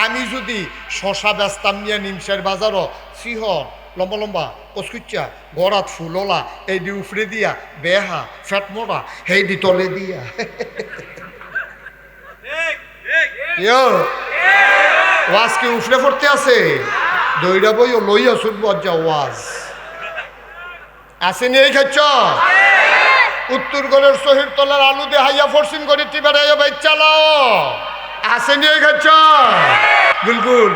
আমি যদি শশা বেচতাম নিয়ে নিমসের বাজারও সিহর লম্বা লম্বা কচকুচ্চা গড়াত ফুললা এই দি উফরে দিয়া বেহা ফ্যাট মোড়া হেই দি তলে দিয়া ওয়াজ কি উফরে পড়তে আছে দইরা বই ও লইয়া শুনবো যা ওয়াজ আসেনি এই খাচ্ছ উত্তর গড়ের শহীদ তলার আলু দিয়ে হাইয়া ফরসিন করে টিবাড়াইয়া বাইক চালাও আসেনি এই খাচ্ছ গুলগুল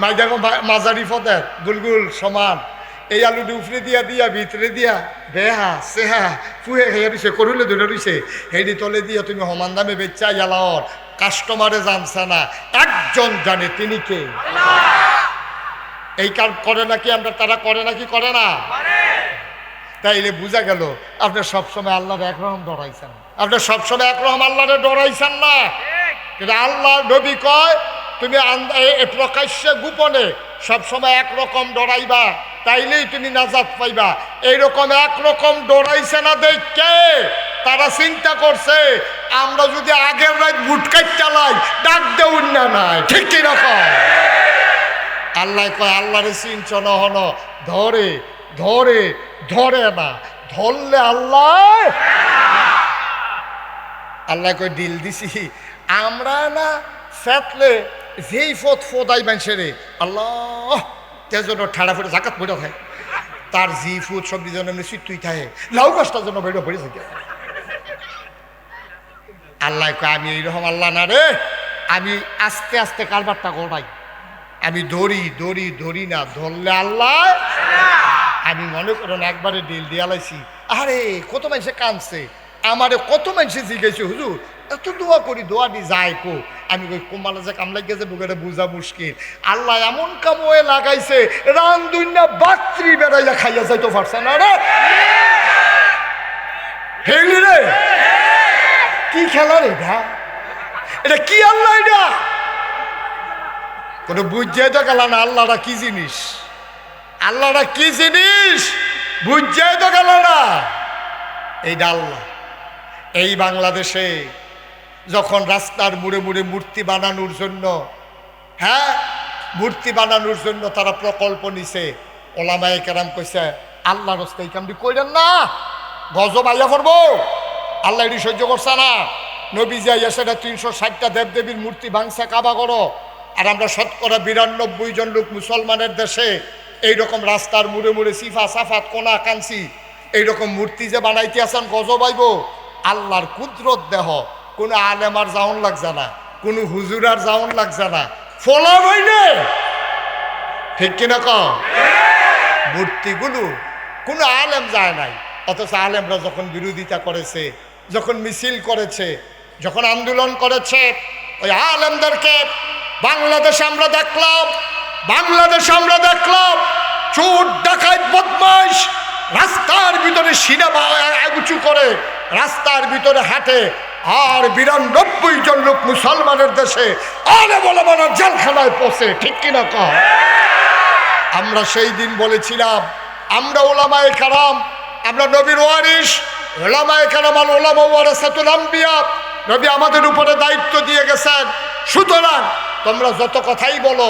মাই দেখো মাঝারি ফদের গুলগুল সমান এই আলুটি উফরে দিয়া দিয়া ভিতরে দিয়া বেহা সেহা ফুয়ে খাইয়া দিছে করলে ধরে রইছে হেডি তলে দিয়া তুমি সমান দামে বেচা ইয়ালাওর কাস্টমারে জানছে না একজন জানে তিনি কে এই কাজ করে নাকি আমরা তারা করে নাকি করে না তাইলে বোঝা গেল আপনি সবসময় আল্লাহর একরকম ডরাইছেন আপনি সবসময় একরকম আল্লাহরে ডরাইছেন না কিন্তু আল্লাহ নবী কয় তুমি প্রকাশ্যে গোপনে সবসময় একরকম ডরাইবা তাইলেই তুমি নাজাত পাইবা এইরকম একরকম ডরাইছে না দেখে তারা চিন্তা করছে আমরা যদি আগের রাত বুটকাই চালাই ডাক দেউন না নাই ঠিক কিরকম আল্লাহ কয় আল্লাহরে চিনচন হন ধরে ধরে ধরে না ধরলে আল্লাহ আল্লাহ কয় ডিল দিছি আমরা না ফেতলে যেই ফোদাই মানছে রে আল্লাহ তেজন্য ঠাড়া ফেটে জাকাত পড়ে থাকে তার জি ফুট সব যেন এমনি চিত্তুই থাকে লাউ গাছটার জন্য বেড়ে পড়ে থাকে আল্লাহ কয় আমি এইরকম আল্লাহ না রে আমি আস্তে আস্তে কারবারটা করাই আমি ধরি না ধরলে আল্লাহ আমি মনে করেন একবারে ডিল দিয়ালাইছি আরে কত মানুষে কাঁদছে আমারে কত মানুষে জিজ্ঞাসা হুজুর এত দোয়া করি দোয়া দি যায় কো আমি কই কোমালা যে কামলাই গেছে বুকেটা বোঝা মুশকিল আল্লাহ এমন কাময়ে লাগাইছে রান দুনিয়া বাত্রি বেড়াইয়া খাইয়া যাইতে পারছে না রে হেলি রে কি খেলা রে এটা কি আল্লাহ এটা কোনো বুঝাই তো গেল না আল্লাহরা কি জিনিস আল্লাহরা কি জিনিস বুঝাই তো গেল না এইটা আল্লাহ এই বাংলাদেশে যখন রাস্তার মুড়ে মুড়ে মূর্তি বানানোর জন্য মূর্তি বানানোর জন্য তারা প্রকল্প নিছে ওলামায়ে কেরাম কইছে আল্লাহ রাস্তায় কামটি কইলেন না গজব আইয়া পড়বো আল্লাহ এটি সহ্য করছে না নবী যাইয়া সেটা 360টা দেবদেবীর মূর্তি ভাঙছে কাবা করো আর আমরা 92% জন লোক মুসলমানের দেশে এইরকম রাস্তার মুড়ে মুড়ে সিফা সাফাত কোনা কাঞ্চি এইরকম মূর্তি যে বানাইতে আসেন গজব আইব আল্লাহর কুদরত দেহ কোনো আলেমার জাউন লাগছে না কোনো হুজুরার জাউন লাগছে না ফলা হইলে ঠিক কিনা কম মূর্তিগুলো কোনো আলেম যায় নাই অথচ আলেমরা যখন বিরোধিতা করেছে যখন মিছিল করেছে যখন আন্দোলন করেছে ওই আলেমদেরকে বাংলাদেশে আমরা দেখলাম চোর ডাকাত বদমাইশ রাস্তার ভিতরে সিনেমা উঁচু করে রাস্তার ভিতরে হাঁটে আর 92 জন লোক মুসলমানের দেশে আলেম ওলামারা জেলখানায় পৌঁছে ঠিক কিনা কম আমরা সেই দিন বলেছিলাম আমরা ওলামায়ে কেরাম আমরা নবীর ওয়ারিস ওলামায়ে কেরাম আল উলামা ওয়ারাসাতুল আম্বিয়া নবী আমাদের উপরে দায়িত্ব দিয়ে গেছেন সুতরাং তোমরা যত কথাই বলো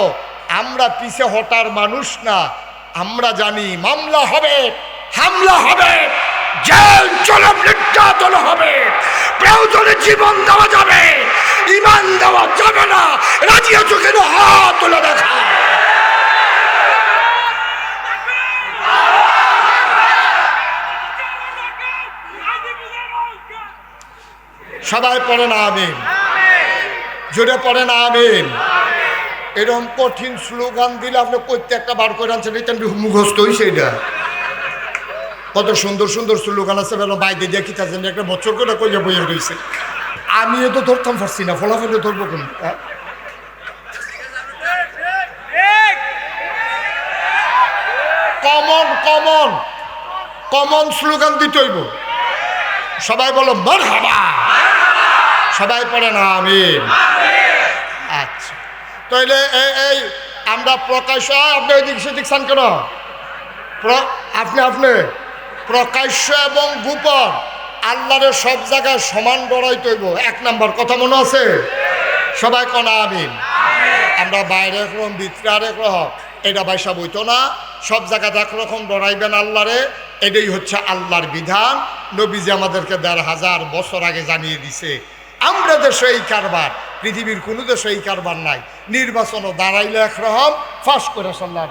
আমরা পিছে হটার মানুষ না আমরা জানি মামলা হবে হামলা হবে জেল জুলুম নির্যাতন হবে প্রয়োজনে জীবন দেওয়া যাবে ঈমান দেওয়া যাবে না রাজি আছো কেন হাত তুলে দেখা সবাই পড়ে না আমিন জোরে পড়ে না আমিন এরকম কঠিন স্লোগান দিলে আপনি প্রত্যেকটা বার করে আনছেন এটা মুখস্থ হয়েছে এটা কত সুন্দর সুন্দর স্লোগান আছে বেলা বাইরে দিয়ে কি থাকছেন একটা বছর করে কইয়া বইয়া রয়েছে আমি তো ধরতাম পারছি না ফলাফলে ধরবো কোন কমন কমন কমন স্লোগান দিতে হইব সবাই বলো মারহাবা সবাই পড়ে না আমিন আচ্ছা তাইলে এই আমরা প্রকাশ্য আপনি ওইদিক সেদিক চান কেন আপনি প্রকাশ্য এবং গোপন আল্লাহরে সব জায়গায় সমান ডরাই তৈব 1 নাম্বার কথা মনে আছে সবাই কোন আমিন। আমরা বাইরে একরকম ভিতরে আরেক রকম, এটা বাইসা বইতো না। সব জায়গাতে একরকম ডরাইবেন আল্লাহরে, এটাই হচ্ছে আল্লাহর বিধান। নবীজি আমাদেরকে ১,৫০০ বছর আগে জানিয়ে দিছে। আমরা দেশে এই কারবার, পৃথিবীর কোনো দেশে এই কারবার নাই। নির্বাচনও দাঁড়াইলে একরকম, ফাঁস করে সাল্লাহ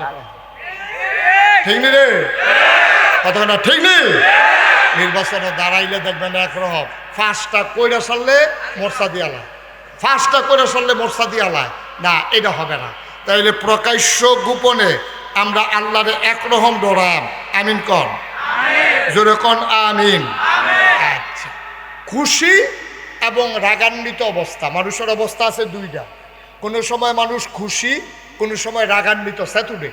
ঠিক নি রে কথা না, ঠিক নেই? নির্বাচনে দাঁড়াইলে দেখবেন একরকম, ফাঁসটা কইরা সারলে মোর্চা দিয়ালায়, ফাঁসটা করে সারলে মোর্চা দিয়ালায় না, এটা হবে না। তাইলে প্রকাশ্য গোপনে আমরা আল্লাহরে একরকম ডরাম। আমিন কন, জোরে কন আমিন। আচ্ছা, খুশি এবং রাগান্বিত অবস্থা, মানুষের অবস্থা আছে দুইটা। কোনো সময় মানুষ খুশি, কোনো সময় রাগান্বিত। স্যাত উঠে,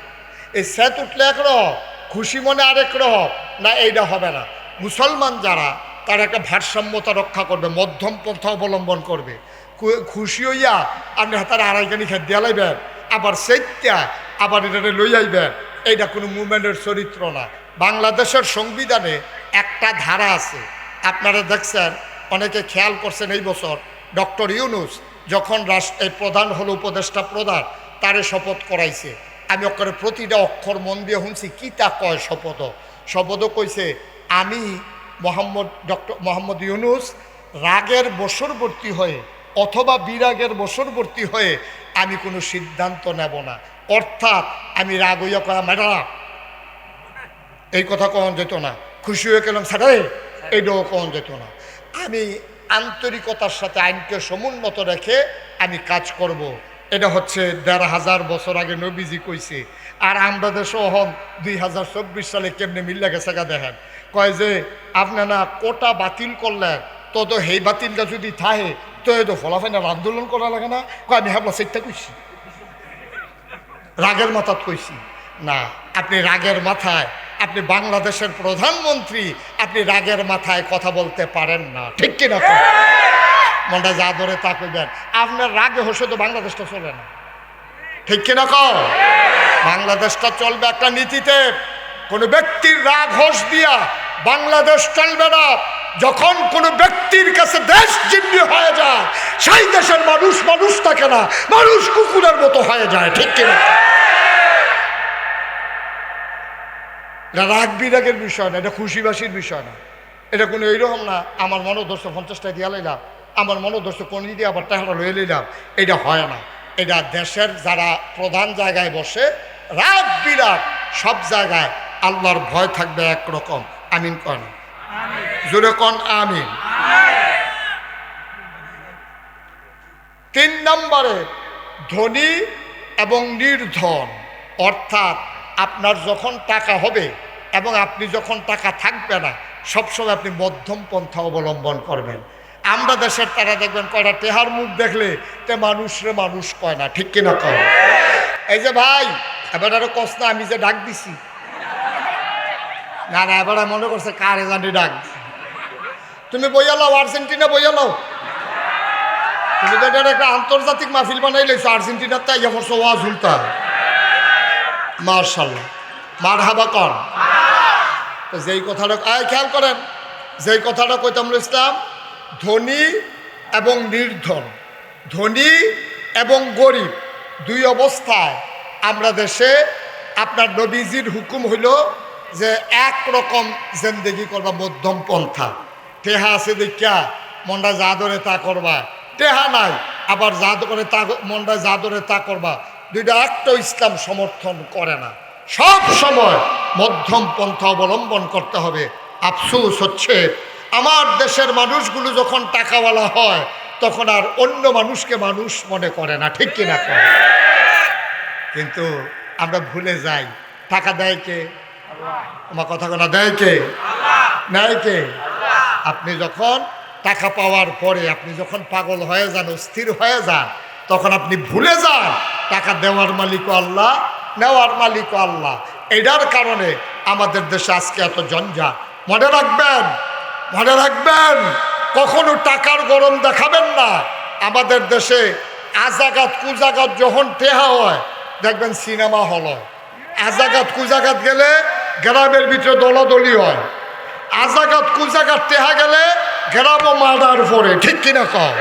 এই স্যাত উঠলে একরকম, খুশি মনে আরেক রকম না, এইটা হবে না। মুসলমান যারা, তারা একটা ভারসাম্যতা রক্ষা করবে, মধ্যম পন্থা অবলম্বন করবে। খুশি হইয়া আপনি হাতার আড়াইখানি খেত দিয়া লাইবেন, আবার সেইটা আবার এটা লই আইবেন, এইটা কোনো মুভমেন্টের চরিত্র না। বাংলাদেশের সংবিধানে একটা ধারা আছে, আপনারা দেখছেন, অনেকে খেয়াল করছেন, এই বছর ডক্টর ইউনূস যখন এই প্রধান হলো, উপদেষ্টা প্রধান, তারে শপথ করাইছে। আমি ওখানে প্রতিটা অক্ষর মন দিয়ে শুনছি কি তা কয় শপথও কইছে, আমি ডক্টর মোহাম্মদ ইউনূস রাগের বশবর্তী হয়ে অথবা বিরাগের বশবর্তী হয়ে আমি কোনো সিদ্ধান্ত নেব না। অর্থাৎ আমি রাগ হইয়া কয়া ম্যাডাম এই কথা কখন যেত না, খুশি হয়ে গেলাম স্যারে এইটাও কখন যেত না। আমি আন্তরিকতার সাথে আইনকে সমুন্নত রেখে আমি কাজ করব। এটা হচ্ছে ১,৫০০ বছর আগে নবীজি কইছে। আর আমরা দেশও হন ২০২৪ সালে কেমনে মিল্লা গেছে গা দেখেন, কয় যে আপনারা কোটা বাতিল করলেন, তো সেই বাতিলটা যদি থাকে তো এই তো ফলাফাইনার আন্দোলন করা লাগে না। কয় আমি হাবলা সেটা কইছি, রাগের মাথাত কইছি না। আপনি রাগের মাথায়, আপনি বাংলাদেশের প্রধানমন্ত্রী, আপনি রাগের মাথায় কথা বলতে পারেন না, ঠিক কিনা? মনটা যা ধরে তা কইবেন। আপনার রাগে হসে তো বাংলাদেশটা চলবে না, ঠিক কিনা? বাংলাদেশটা চলবে একটা নীতিতে। কোনো ব্যক্তির রাগ হোস দিয়া বাংলাদেশ চলবে না। যখন কোনো ব্যক্তির কাছে দেশ জিম্মি হয়ে যায়, সেই দেশের মানুষ মানুষ থাকে না, মানুষ কুকুরের মতো হয়ে যায়, ঠিক কিনা? এটা রাগ বিরাগের বিষয় না, এটা খুশিবাসীর বিষয় না। এটা কোনো এইরকম না আমার মনোদর্শ 50টা দিয়া লাইলাম, আমার মনোদর্শ কোন দিয়ে আবার টাকা লয়ে লইলাম, এটা হয় না। এটা দেশের যারা প্রধান জায়গায় বসে, রাগ বিরাগ সব জায়গায় আল্লাহর ভয় থাকবে একরকম। আমিন কন, জোরে কন আমিন। ৩ নম্বরে ধনী এবং নির্ধন, অর্থাৎ আপনার যখন টাকা হবে এবং আপনি যখন টাকা থাকবে না, সবসময় আপনি মধ্যম পন্থা অবলম্বন করবেন। আমরা দেশের তারা দেখবেন কয়টা টেহার মুখ দেখলে তে মানুষরে মানুষ কয় না, ঠিক কিনা কয়? এই যে ভাই এবার আরো কষ্ট না, আমি যে ডাক দিছি না না, এবার মনে করছে কারে জানি ডাক। তুমি বইয়া লাও, আর্জেন্টিনা বইয়া লাও। তুমি তো এটা একটা আন্তর্জাতিক মাহফিল বানাই লেছো, আর্জেন্টিনার তাই ইয়া করছো ওয়াজ উল্টা। মার্শাল্লাহ, মারহাবা কর। যেই কথাটা খেয়াল করেন, যেই কথাটা কইতাম ইসলাম, ধনী এবং নির্ধন, ধনী এবং গরিব দুই অবস্থায় আমরা দেশে, আপনার নবীজির হুকুম হইল যে একরকম জিন্দেগি করবা, মধ্যম পন্থা। টেহা আছে দেখিয়া মনটা যা ধরে তা করবা, টেহা নাই আবার যা করে তা মনটা যা ধরে তা করবা, দুইটা একটা ইসলাম সমর্থন করে না। সব সময় মধ্যম পন্থা অবলম্বন করতে হবে। আফসোস হচ্ছে আমার দেশের মানুষগুলো যখন টাকাওয়ালা হয় তখন আর অন্য মানুষকে মানুষ মনে করে না, ঠিক কিনা? কিন্তু আমরা ভুলে যাই টাকা দেয় কে? আমার কথা না, দেয় কে? নেয় কে? আপনি যখন টাকা পাওয়ার পরে আপনি যখন পাগল হয়ে যান, অস্থির হয়ে যান, তখন আপনি ভুলে যান টাকা দেওয়ার মালিকও আল্লাহ, নেওয়ার মালিকও আল্লাহ। এটার কারণে আমাদের দেশে আজকে এত জঞ্জাট। মনে রাখবেন, মনে রাখবেন, কখনো টাকার গরম দেখাবেন না। আমাদের দেশে আজাগাত কুজাগাত যখন টেহা হয় দেখবেন সিনেমা হল হয়। আজাগাত কুজাগাত গেলে গ্রামের ভিতরে দলাদলি হয়, আজাগাত কুজাগাত টেহা গেলে গ্রামও মার্ডার পড়ে, ঠিক কিনা কও?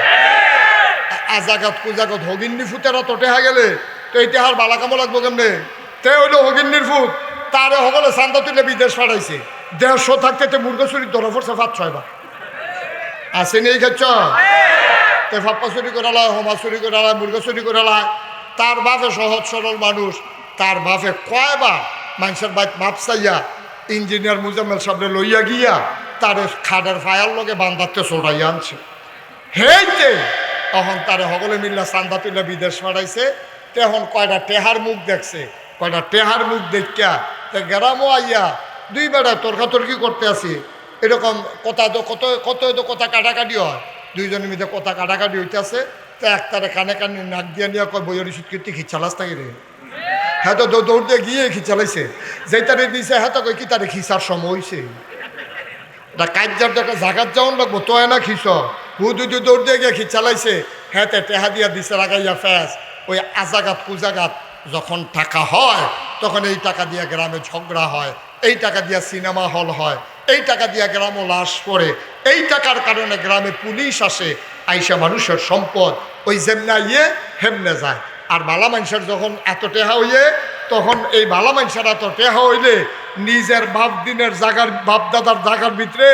আজাগাত কুজাগত হগিন্নি ফুতেরা তো টেহা গেলে তো এই টেহার বালা কামো লাগবো কেমনে তে হইলো হগিন্নির ফুট তারে সকলে চান্দা তুলে বিদেশ পাঠাইছে 150 থাকতে তে মুরগা চুরি ধরা পড়ছে 5-6 বার আছে নেই খাচ্ছ তে ফাপ্পা চুরি করালা হোমা চুরি করালা মুরগা চুরি করালা তার বাপে সহজ সরল মানুষ তার বাপে কয়বার মানুষের বাইক মাপ চাইয়া ইঞ্জিনিয়ার মুজাম্মেল সাহেবরে লইয়া গিয়া তারে খাডের ফায়ার লগে বান্ধাতে চড়াইয়া আনছে হেইতে তখন তারে সকলে মিল্লা চান্দা তুলে বিদেশ পাঠাইছে তখন কয়টা টেহার মুখ দেখছে কয়টা টেহার মুখ দেখিয়া তে গ্রামও আইয়া 2 বেড়া তর্কাতর্কি করতে আসি এরকম কথা তো কত কথা কাটাকাটি হয় 2 জনের মধ্যে কথা কাটাকাটি হইতেছে তো একটারে কানে কানে নাক দিয়া নিয়ে কয় বইয়ের সুৎকৃতি খিচালাস থাকি রে হ্যাঁ তো দৌড় দিয়ে গিয়ে খিচালাইছে যেটারে দিয়েছে হ্যাঁ তো কই কি তারে খিচার সময় হয়েছে এটা কাজ্যার একটা জাগাত যাওয়ান লাগবো তো না খিচ দুই দৌড় দিয়ে গিয়ে খিচালাইছে হ্যাঁ তে টেহা দিয়া দিছে লাগাইয়া ফ্যাস ওই আজাগাত কুজাগাত যখন টাকা হয় তখন এই টাকা দিয়ে গ্রামে ঝগড়া হয় এই টাকা দিয়ে সিনেমা হল হয় এই টাকা দিয়ে গ্রামও লাশ পড়ে এই টাকার কারণে গ্রামে পুলিশ আসে আইসা মানুষের সম্পদ ওই যেমনে ইয়ে হেমনে যায় আর বালা মানুষের যখন এত টেহা হইয়ে তখন এই বালা মানুষের এত টেহা হইলে নিজের বাপ দিনের জাগার বাপ দাদার জাগার ভিতরে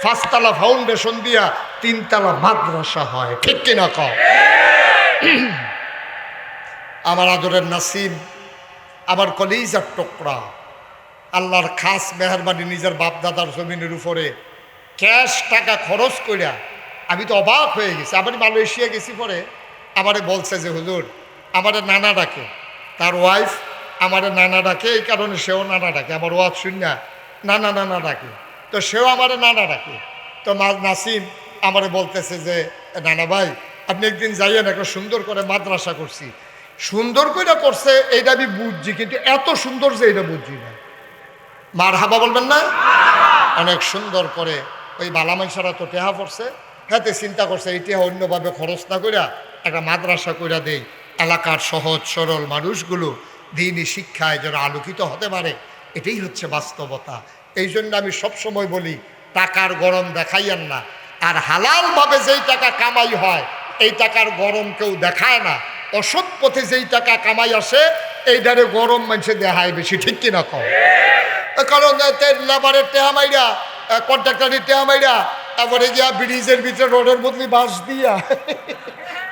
5 তলা ফাউন্ডেশন দিয়া 3 তলা মাদ্রাসা হয় ঠিক কিনা কও আমার আদরের নাসিম আমার কলিজার টুকরা আল্লাহর খাস মেহরবানি নিজের বাপ দাদার জমিনের উপরে ক্যাশ টাকা খরচ করিয়া আমি তো অবাক হয়ে গেছি আবার মালয়েশিয়া গেছি পরে আমারে বলছে যে হুজুর আমারে নানা ডাকে তার ওয়াইফ আমারে নানা ডাকে এই কারণে সেও নানা ডাকে আমার ওয়াজ শুনিয়া নানা ডাকে তো সেও আমারে নানা ডাকে তো নাসিম আমারে বলতেছে যে নানা ভাই আপনি একদিন যাইয়েন একটা সুন্দর করে মাদ্রাসা করছি সুন্দর করে করছে এইটা আমি বুঝছি কিন্তু এত সুন্দর যে এটা বুঝছি না মার হাবা বলবেন না অনেক সুন্দর করে ওই বালা মানুষেরা তো টেহা পড়ছে হাতে চিন্তা করছে এই টেহা অন্যভাবে খরচ না করিয়া একটা মাদ্রাসা কইরা দেই এলাকার সহজ সরল মানুষগুলো দিনই শিক্ষায় যেন আলোকিত হতে পারে এটাই হচ্ছে বাস্তবতা এই জন্য আমি সবসময় বলি টাকার গরম দেখাইয়েন না আর হালালভাবে যেই টাকা কামাই হয় এই টাকার গরম কেউ দেখায় না অসৎ পথে যেই টাকা কামাই আসে এইটারে গরম মানুষে দেখায় বেশি ঠিক কিনা কও কারণ লেবারের টেহা মাইরা কন্ট্রাক্টরের টেহা মাইরা তারপরে গিয়া ব্রিজের ভিতরে রোডের বদলি বাঁশ দিয়া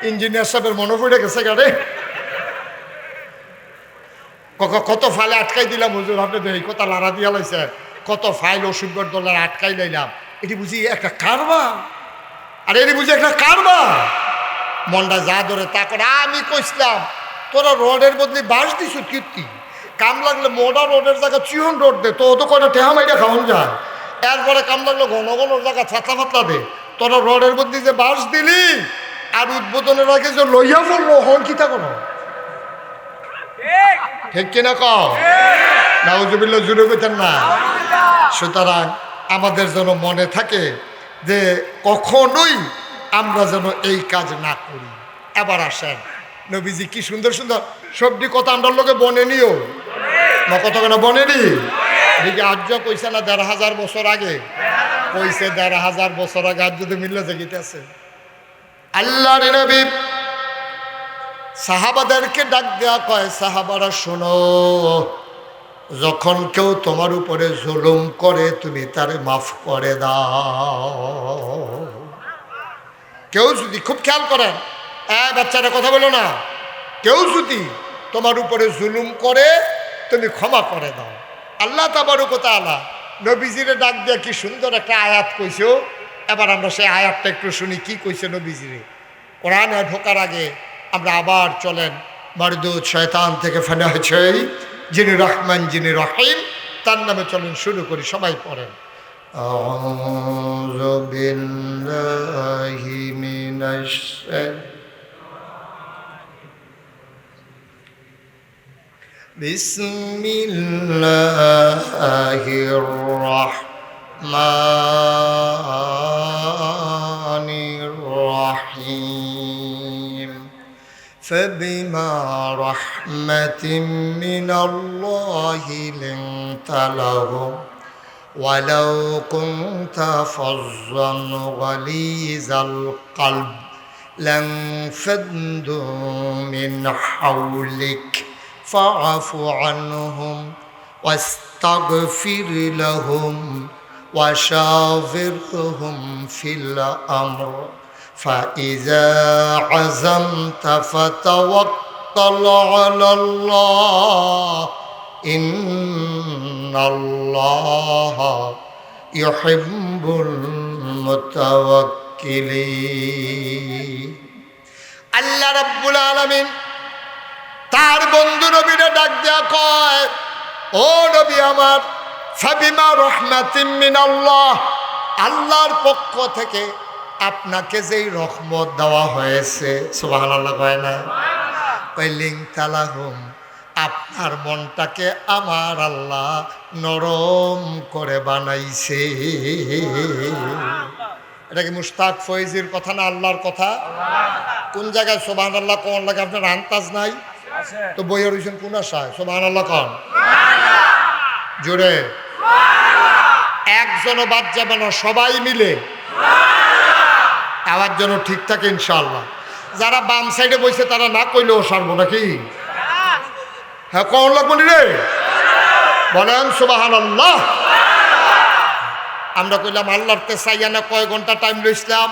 ইঞ্জিনিয়ার সাহেবের মনে পড়ে গেছে গাড়ি কত ফাইলে আটকাই দিলাম হুজুর আপনি এই কথা লাড়া দিয়া লাইছে কত ফাইল অসুবিধার দলের আটকাই লাইলাম এটি বুঝি একটা কারবার আর এটি বুঝি একটা কারবার মনটা যা ধরে তা করে আমি কইছিলাম তোরা রোডের বদলি বাঁশ দিস কীর্তি কাম লাগলে মোডা রোডের জায়গায় চিহন রোড দে তো তো কয়টা টেহা মাইটা খাওয়ান যায় এরপরে কাম লাগলো ঘন ঘন জায়গা ফাতলা ফাতলা দে তোরা রোডের মধ্যে যে বাঁশ দিলি আর উদ্বোধনের আগে যে লইয়া পড়লো হন কিতা কোনো ঠিক কিনা কও নাউজুবিল্লাহ জুড়ে পেতেন না সুতরাং আমাদের যেন মনে থাকে যে কখনোই আমরা যেন এই কাজ না করি এবার আসেন নবীজি কি সুন্দর সুন্দর সবটি কথা আমরা লোকে বনে নিও না কত কেন বনেনি এদিকে আজ কইছে না ১৫০০ বছর আগে কইছে ১৫০০ বছর আগে আজ যদি মিললে জেগিতেছে আল্লাহর নবী সাহাবাদেরকে ডাক দেয়া কয় সাহাবারা শোনো যখন কেউ তোমার উপরে জুলুম করে তুমি তারে মাফ করে দাও কেউ যদি খুব খেয়াল করেন বাচ্চারা কথা বলো না কেউ যদি তোমার উপরে জুলুম করে তুমি ক্ষমা করে দাও আল্লাহ তাবারক ওয়া তাআলা নবীজিরে ডাক দিয়ে কি সুন্দর একটা আয়াত কইছো এবার আমরা সেই আয়াতটা একটু শুনি কি কইছে নবীজিরে কোরআনে ঢোকার আগে আমরা আবার চলেন মারদুদ শয়তান থেকে ফেনা হয়েছে যিনি রহমান যিনি রহিম তার নামে চলেন শুরু করি সবাই পড়েন আউযু বিল্লাহি মিনাশ বিসমিল্লাহির রাহমানির রাহিম فبما رحمة من الله لنت لهم ولو كنت فظا غليظ القلب لانفضوا من حولك فاعف عنهم واستغفر لهم وشاورهم في الأمر فإذا عزمت فتوكل على الله إن الله يحب المتوكلين আল্লাহ রাব্বুল আলামিন তার বন্ধু নবীরে ডাক দেয়া কয়, ও নবী আমার, ফাবিমা রহমাতিম মিনাল্লাহ, আল্লাহর পক্ষ থেকে আপনাকে যেই রহমত দেওয়া হয়েছে, সুবহানাল্লাহ কয় না, কইলিং তালাহুম, আপনার মনটাকে আমার আল্লাহ নরম করে বানাইছে। এটা কি মুশতাক ফয়েজির কথা না আল্লাহর কথা? কোন জায়গায় সুবহানাল্লাহ কোন লাগে আপনার আন্তাজ নাই? তো বইয়ে রয়েছেন কোন আশায়? সুবহানাল্লাহ কোন জোরে, একজনও বাদ যাবে না, সবাই মিলে আওয়াজ যেন ঠিক থাকে ইনশাআল্লাহ। যারা বাম সাইডে বসে তারা না কইলেও সারবো নাকি? হ্যাঁ কোন লাগবো রে, বলেন সুবহানাল্লাহ। আমরা কইলাম আল্লাহর তে চাইয়া কয় ঘন্টা টাইম লইছিলাম,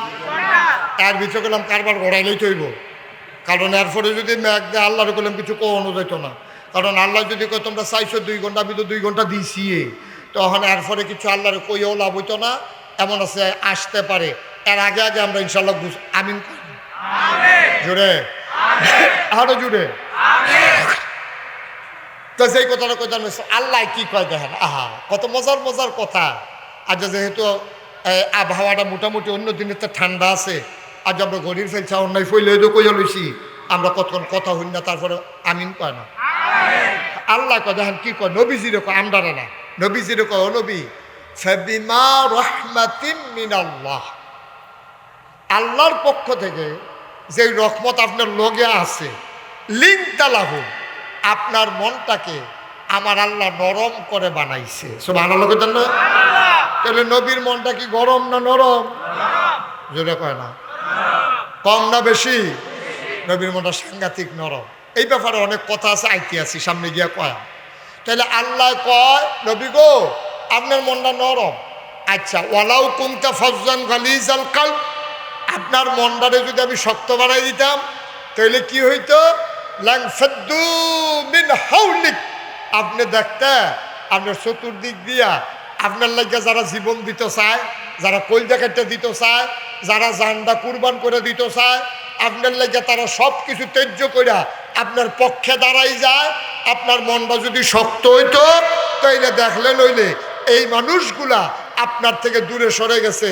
এর ভিতরে গেলাম কারবার ঘোরাইলেই তৈব। কারণ এরপরে যদি ম্যাগ দেয় আল্লাহর কইলাম কিছু কোনো যেত না। কারণ আল্লাহ যদি কয় তোমরা চাইছো 2 ঘন্টা, আমি তো 2 ঘন্টা দিয়েছি, তখন এরপরে কিছু আল্লাহর কইও লাভ হইতো না। এমন আছে আসতে পারে, এর আগে আগে আমরা ইনশাল্লাহ আমিন জুড়ে আরো জুড়ে। তো সেই কথাটা কইতে আল্লাহ কি কয় দেখেন, আহা কত মজার মজার কথা। আজ যেহেতু আবহাওয়াটা মোটামুটি অন্য দিনের তো ঠান্ডা আছে, আজ আমরা গরির ফেলছি অন্যায় ফইলে তো কইয়া লইছি, আমরা কতক্ষণ কথা হই না, তারপরে আমিন কয় না। আল্লাহ কয় দেখেন কি কয়, নবীজির কয়, আমরা না, নবীজির কয়, ও নবী ফাবিমা রাহমাতিন মিনাল্লাহ, আল্লাহর পক্ষ থেকে যে রহমত আপনার লগে আছে, লিনতালাহু, আপনার মনটাকে আমার আল্লাহ নরম করে বানাইছে। সুবহানাল্লাহ কইতেন না? তাহলে নবীর মনটা কি গরম না নরম? জোরে কয় না, কম না বেশি? নবীর মনটা সাংঘাতিক নরম। এই ব্যাপারে অনেক কথা আছে, আইতে আছি সামনে গিয়া কয়। তাহলে আল্লাহ কয়, নবী গো আপনার মনটা নরম। আচ্ছা, ওয়ালাউ কুনতা ফাজ্জান গালিজাল কালব, আপনার মনটারে যদি আমি শক্ত বানাই দিতাম তাহলে কি হইতো? লানফাদ্দু মিন হাওলিক, আপনি দেখতে আপনার চতুর্দিক দিয়া আপনার লাগে যারা জীবন দিতে চায়, যারা কলজা কেটে দিতে চায়, যারা জানটা কুরবান করে দিতে চায়, আপনার লাগে তারা সব কিছু ত্যায্য করে আপনার পক্ষে দাঁড়াই যায়। আপনার মনটা যদি শক্ত হইতো তাইলে দেখলে নইলে এই মানুষগুলা আপনার থেকে দূরে সরে গেছে,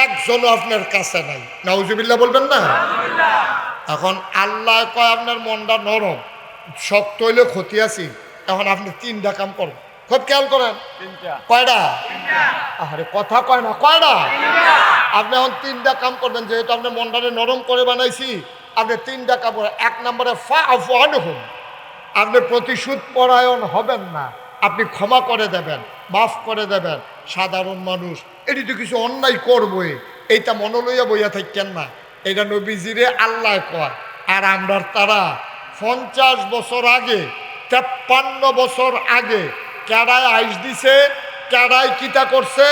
একজনও আপনার কাছে নাই। নাউজুবিল্লাহ বলবেন না? এখন আল্লাহ কয় আপনার মনটা নরম, শক্ত হইলে ক্ষতি আছি। এখন আপনি 3টা কাম করেন, খুব খেয়াল করেন। কয়টা? আরে কথা কয় না, কয়টা? আপনি এখন 3টা কাম করবেন, যেহেতু আপনার মনটাকে নরম করে বানাইছি। আপনি 3টা কাম করেন। 1 নম্বরে ফাআফু আনহুম, আপনি প্রতিশোধ পরায়ণ হবেন না, আপনি ক্ষমা করে দেবেন, মাফ করে দেবেন। সাধারণ মানুষ এটি তো কিছু অন্যায় করবই, এইটা মনে লইয়া বইয়া থাকেন না। এটা নবীজিরে আল্লাহ কয়। আর আমরা তারা 50 বছর আগে, 53 বছর আগে কেডায় আইস দিছে, কেডায় কিতা করছে,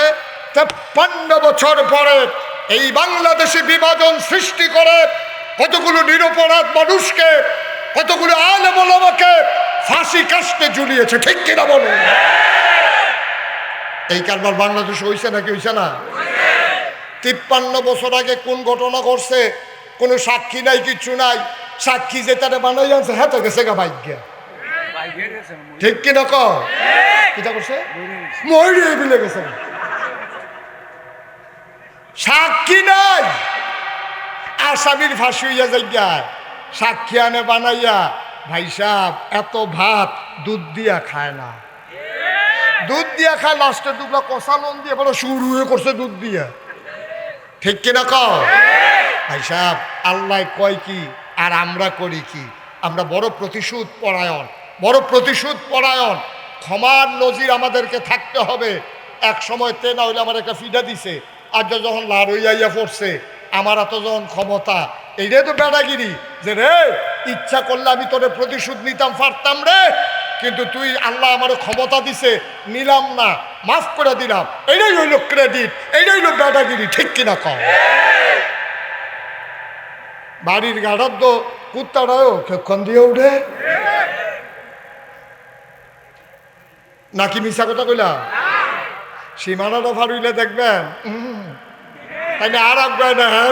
53 বছর পরে এই বাংলাদেশে বিভাজন সৃষ্টি করে কতগুলো নিরপরাধ মানুষকে, কতগুলো আলেম ওলামাকে ফাঁসি কাস্টে ঝুলিয়েছে। ঠিক কিনা বলুন? এই কারবার বাংলাদেশে হইছে নাকি হইছে না? 53 বছর আগে কোন ঘটনা ঘটছে? কোনো সাক্ষী নাই, কিচ্ছু নাই। সাক্ষী যে তারা বানাই আনছে, হ্যাঁ তো গেছে গা ভাগ্য। ঠিক কিনা কিতা করছে? মরে বিলে গেছে। সাক্ষী নাই, আসামির ফাঁসি হইয়া যাই, সাক্ষী আনে বানাইয়া। ভাই সাহেব এত ভাত দুধ দিয়া খায় না, দুধ দিয়া খায় লাস্টের দুগলা কষা লন দিয়ে বলো শুরু হয়ে করছে দুধ দিয়া। ঠিক কিনা ভাই সাহেব? আল্লাহ কয় কি আর আমরা করি কি? আমরা বড় প্রতিশোধ পরায়ণ, বড় প্রতিশোধ পরায়ণ। ক্ষমার নজির আমাদেরকে থাকতে হবে। এক সময় তে না হইলে আমার একটা ফিডা দিছে, আর যখন লাড় হইয়া পড়ছে, আমার এত যখন ক্ষমতা, এইটাই তো বেটাগিরি, যে রে ইচ্ছা করলে আমি তোরে প্রতিশোধ নিতাম পারতাম রে, কিন্তু তুই আল্লাহ আমার ক্ষমতা দিছে, নিলাম না, মাফ করে দিলাম। এইটাই হইল ক্রেডিট, এইটাই হইল বেটাগিরি, ঠিক কিনা কম? বাড়ির গাড়ার তো কুত্তাটাও কেক্ষণ দিয়ে উঠে, নাকি মিশা কথা কইলাম? সীমানাটা ফারুইলে দেখবেন তাই না, আর আগ্রহ না, হ্যাঁ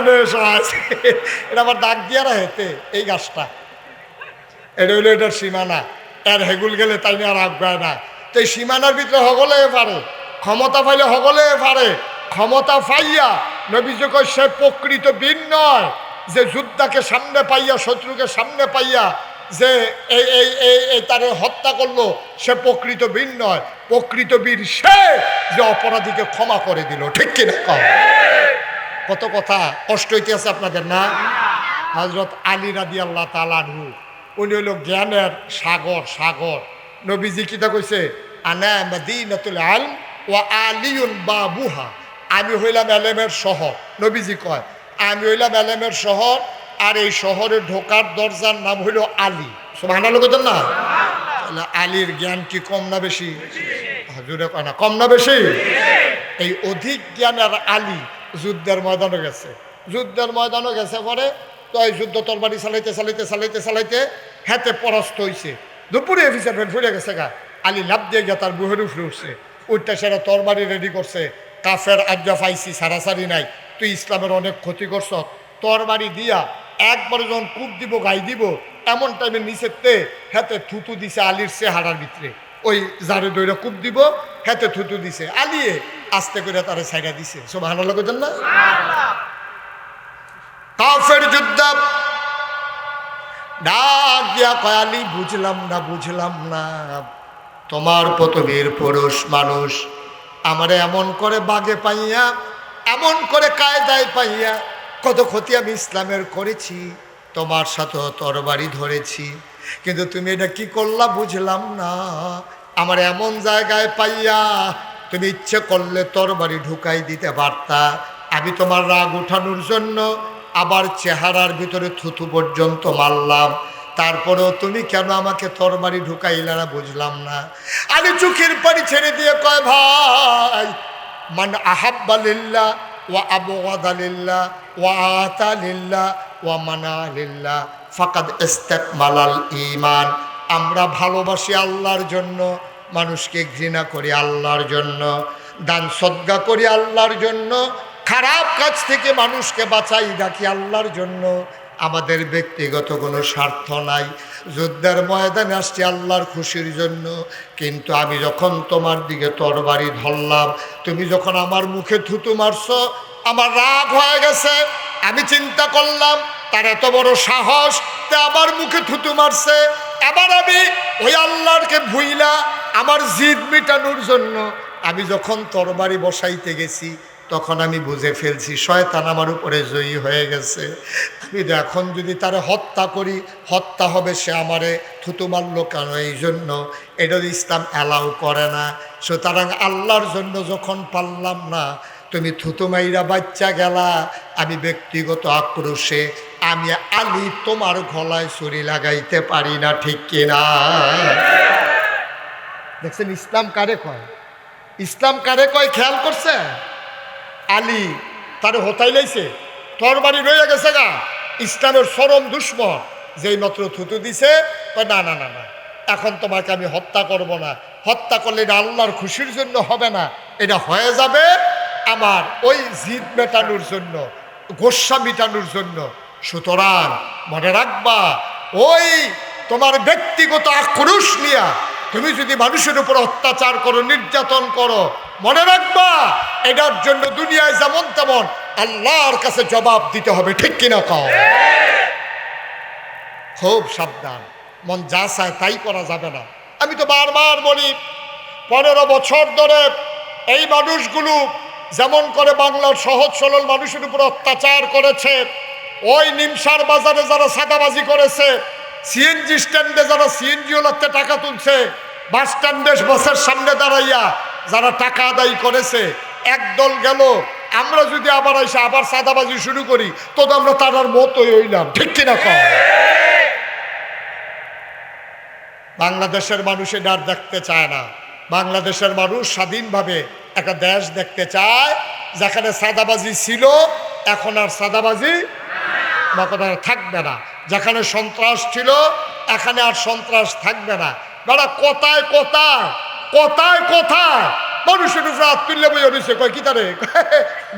এটা আবার দাগ দিয়া হেতে এই গাছটা, এটা হইলো এটার সীমানা, এর হেগুল গেলে তাই না আর আগ্রহ না। তো এই সীমানার ভিতরে হগলে পারে, ক্ষমতা পাইলে হগলে পারে। ক্ষমতা পাইয়া নবীজি কয় সে প্রকৃত বীর নয়, যে যুদ্ধকে সামনে পাইয়া, শত্রুকে সামনে পাইয়া যে এই এই এই তারে হত্যা করলো, সে প্রকৃত বীর নয়। প্রকৃত বীর সে যে অপরাধীকে ক্ষমা করে দিল, ঠিক কিনা কম? কত কথা, কষ্ট হইতে আছে আপনাদের না? হযরত আলী রাদিয়াল্লাহু তাআলা আনহু, উনি হইল জ্ঞানের সাগর। সাগর নবীজি কিতা কইছে, আনা মাদিনাতুল ইলম ওয়া আলিউন বাবুহা, আমি হইলাম এলেমের শহর। নবীজি কয় আমি হইলাম এলেমের শহর, আর এই শহরে ঢোকার দরজার নাম হইল আলী। সুবহানাল্লাহ বলেন না? তাহলে আলীর জ্ঞান কি কম না বেশি? হুজুরে কয় না কম না বেশি? এই অধিক জ্ঞানের আলী যুদ্ধের ময়দানে গেছে। যুদ্ধের ময়দানে গেছে পরে তো এই যুদ্ধ তরবারি চালাইতে চালাইতে চালাইতে চালাইতে হাতে পরাস্ত হইছে। দুপুরে অফিসার ফিরে গেছে গা, আলী লাভ দিয়ে গিয়ে তার বুহের উপরে উঠছে, উঠতে সেটা তরবারি রেডি করছে। কাফের আজ্ঞা পাইছি, সারাসারি নাই, তুই ইসলামের অনেক ক্ষতি করছ। তরবারি দিয়া একবারে যখন কূপ দিব, গাই দিব, এমন টাইমে নিচেতে হাতে থুতু দিছে আলীর চেহারার ভিতরে। ওই যারে দইরা কূপ দিব হাতে থুতু দিছে, আলিয়ে আস্তে করে তারা ছাইড়া দিছে। সুবহানাল্লাহ কইতেন না? কাফের যুদ্ধ ডাক দিয়া কয়, আলী বুঝলাম না, বুঝলাম না, তোমার পতবীর পুরুষ মানুষ আমারে এমন করে বাগে পাইয়া, এমন করে কায়দায় পাইয়া কত ক্ষতি আমি ইসলামের করেছি, তোমার সাথে তরবারি ধরেছি, কিন্তু তুমি এটা কি করলা বুঝলাম না। আমার এমন জায়গায় পাইয়া তুমি ইচ্ছে করলে তরবারি ঢুকাই দিতে পারতা, আমি তোমার রাগ উঠানোর জন্য আবার চেহারার ভিতরে থুতু পর্যন্ত মারলাম, তারপরেও তুমি কেন আমাকে তরবারি ঢুকাইলা না বুঝলাম না। আমি চোখের পানি ছেড়ে দিয়ে কয়, ভাই মান আহাব্বা লিল্লাহ ওয়া আবগাদা লিল্লাহ ওয়া আতা লিল্লাহ ওয়া মানা লিল্লাহ ফাকাদ ইস্তাকমালাল ঈমান। আমরা ভালোবাসি আল্লাহর জন্য, মানুষকে ঘৃণা করি আল্লাহর জন্য, দান সদকা করি আল্লাহর জন্য, খারাপ কাজ থেকে মানুষকে বাঁচাই রাখি আল্লাহর জন্য, আমাদের ব্যক্তিগত কোনো স্বার্থ নাই। যুদ্ধের ময়দানে আসছি আল্লাহর খুশির জন্য, কিন্তু আমি যখন তোমার দিকে তরবারি ধরলাম, তুমি যখন আমার মুখে থুতু মারছো, আমার রাগ হয়ে গেছে। আমি চিন্তা করলাম তার এত বড় সাহস, তা আমার মুখে থুতু মারছে। এবার আমি ওই আল্লাহকে ভুইলা আমার জিদ মিটানোর জন্য আমি যখন তরবারি বসাইতে গেছি, তখন আমি বুঝে ফেলছি শয়তান আমার উপরে জয়ী হয়ে গেছে। আমি এখন যদি তারে হত্যা করি, হত্যা হবে, সে আমারে থুতু মারল কেন? এই জন্য এটা ইসলাম অ্যালাউ করে না। সুতরাং আল্লাহর জন্য যখন পারলাম না, তুমি থুতু মাইরা বাচ্চা গেলা, আমি ব্যক্তিগত আক্রোশে আমি আলী তোমার গলায় ছুরি লাগাইতে পারি না, ঠিক কিনা? দেখছেন ইসলাম কারে কয়? ইসলাম কারে কয় খেয়াল করছে? আলী তার হতাই লাইছে, তরবারি রয়ে গেছে গা, ইসলামের চরম দুশ্মন, যেই মাত্র থুতু দিছে, না না না না, এখন তোমাকে আমি হত্যা করব না। হত্যা করলে এটা আল্লাহর খুশির জন্য হবে না, এটা হয়ে যাবে আমার ওই জিদ মেটানোর জন্য, গোস্বা মিটানোর জন্য। সুতরাং মনে রাখবা, ওই তোমার ব্যক্তিগত আক্রোশ নিয়া তুমি যদি মানুষের উপর অত্যাচার করো, নির্যাতন করো, মনে রাখবা এটার জন্য দুনিয়ায় যেমন তেমন আল্লাহর কাছে জবাব দিতে হবে, ঠিক কিনা কও? খুব সাবধান, মন যা চায় তাই করা যাবে না। আমি তো বারবার বলি, 15 বছর ধরে এই মানুষগুলো যেমন করে বাংলার সহজ সরল মানুষের উপর অত্যাচার করেছে, ওই নিমসার বাজারে যারা সাদাবাজি করেছে, সিএনজি স্ট্যান্ডে যারা সিএনজি ওলাতে টাকা তুলছে, বাস স্ট্যান্ডে বাসের সামনে দাঁড়াইয়া যারা টাকা আদায় করেছে, একদল গেল আমরা যদি আবার এসে আবার সাদাবাজি শুরু করি তো আমরা তার মতোই হইলাম, ঠিক কিনা কও? বাংলাদেশের মানুষ এটা আর দেখতে চায় না। বাংলাদেশের মানুষ স্বাধীনভাবে একটা দেশ দেখতে চায় যেখানে সাদাবাজি ছিল, এখন আর সাদাবাজি বা কোথাও থাকবে না। যেখানে সন্ত্রাস ছিল এখানে আর সন্ত্রাস থাকবে না। বেড়া কোথায় কোথায় কোথায় কোথায় মানুষের উপরে হাত তুললে বই রয়েছে, কয় কি তারে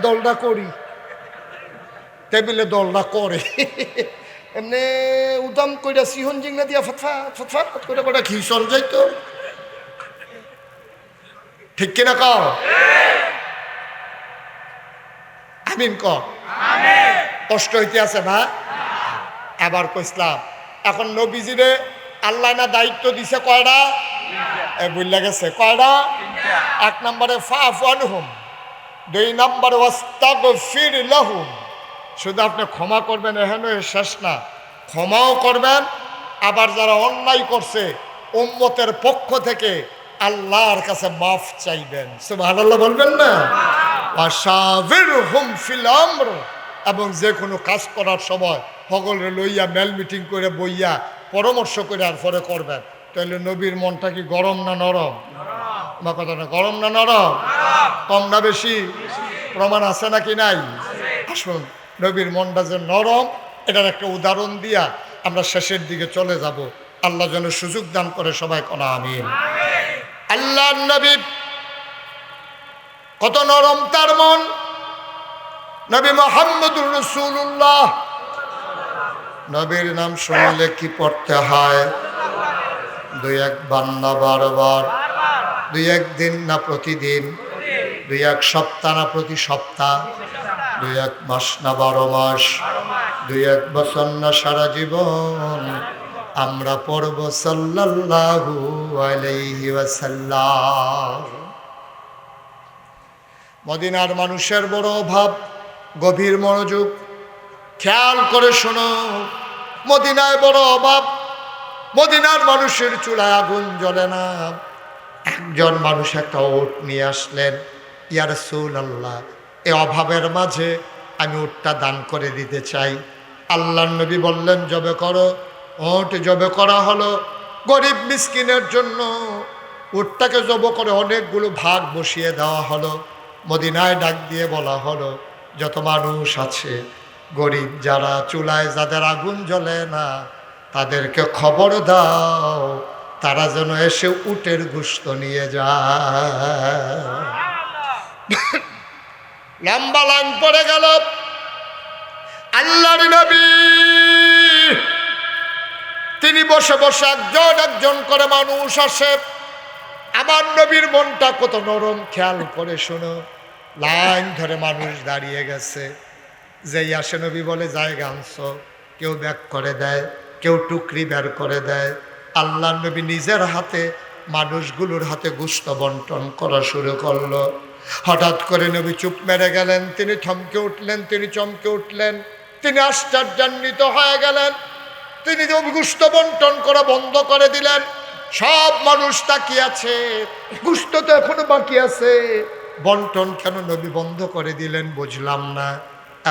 দলটা করি, টেবিলে দলটা করে এমনি উদাম কইরা সিহন জিংনা দিয়া ফটফাট ফটফাট করে কটা খিসল যাইতো, ঠিক কিনা কও? আমিন কর। কষ্ট হইতে আছে না? আবার কইসলাম এখন নবীজিরে আল্লাহ না দায়িত্ব দিছে কয়টা? বুঝলা গেছে কয়টা? 1 নম্বরে ফাফু আনহুম, 2 নম্বরে ওয়াস্তাগফির লাহুম। শুধু আপনি ক্ষমা করবেন এখানে শেষ না, ক্ষমাও করবেন। আবার যারা অন্যায় করছে উম্মতের পক্ষ থেকে আল্লাহর কাছে মাফ চাইবেন, সুবহানাল্লাহ বলবেন না? ওয়াশাবিরহুম ফিল আমর, এবং যে কোনো কাজ করার সময় সকলে লইয়া মেল মিটিং করে বইয়া পরামর্শ করে আর পরে করবেন। তাহলে নবীর মনটা কি গরম না নরম? বা কথা না, গরম না নরম? কম না বেশি? প্রমাণ আছে নাকি নাই? আসুন নবীর মনটা যে নরম এটার একটা উদাহরণ দিয়া আমরা শেষের দিকে চলে যাব। আল্লাহ যেন সুযোগ দান করে, সবাই কোনা আমিন। আল্লাহ নবী কত নরম তার মন। নবী মুহাম্মদুর রাসূলুল্লাহ, নবীর নাম শুনলে কি পড়তে হয়? 2-1 বার না বারবার, 2-1 দিন না প্রতিদিন, 2-1 সপ্তাহ না প্রতি সপ্তাহ, 2-1 মাস না 12 মাস, 2-1 বছর না সারা জীবন আমরা পড়ব সাল্লাল্লাহু আলাইহি ওয়াসাল্লাম। মদিনার মানুষের বড় অভাব, গভীর মনোযোগ খেয়াল করে শোনো। মদিনায় বড় অভাব, মদিনার মানুষের চুলায় আগুন জ্বলে না। একজন মানুষ একটা উট নিয়ে আসলেন, ইয়া রাসূলুল্লাহ এই অভাবের মাঝে আমি উটটা দান করে দিতে চাই। আল্লাহর নবী বললেন জবে করো। উট জবে করা হলো গরিব মিসকিনের জন্য। উটটাকে জব করে অনেকগুলো ভাগ বসিয়ে দেওয়া হলো। মদিনায় ডাক দিয়ে বলা হলো যত মানুষ আছে গরিব যারা, চুলায় যাদের আগুন জ্বলে না, তাদেরকে খবর দাও তারা যেন এসে উটের গোশত নিয়ে যায়। লম্বা লাইন পড়ে গেল। আল্লাহর নবী তিনি বসে বসে একজন একজন করে মানুষ আসে। আমার নবীর মনটা কত নরম খেয়াল করে শোনো। লাইন ধরে মানুষ দাঁড়িয়ে গেছে। যেই আসে নবী বলে জায়গা আনছো, কেউ ব্যাগ করে দেয়, কেউ টুকরি বের করে দেয়। আল্লাহ নবী নিজের হাতে মানুষগুলোর হাতে গোশত বন্টন করা শুরু করলো। হঠাৎ করে নবী চুপ মেরে গেলেন। তিনি থমকে উঠলেন, তিনি চমকে উঠলেন, তিনি আশ্চর্যান্বিত হয়ে গেলেন। তিনি গোশত বন্টন করা বন্ধ করে দিলেন। সব মানুষ তাকিয়ে আছে, গোশত তো এখনো বাকি আছে, বন্টন কেন নবী বন্ধ করে দিলেন বুঝলাম না।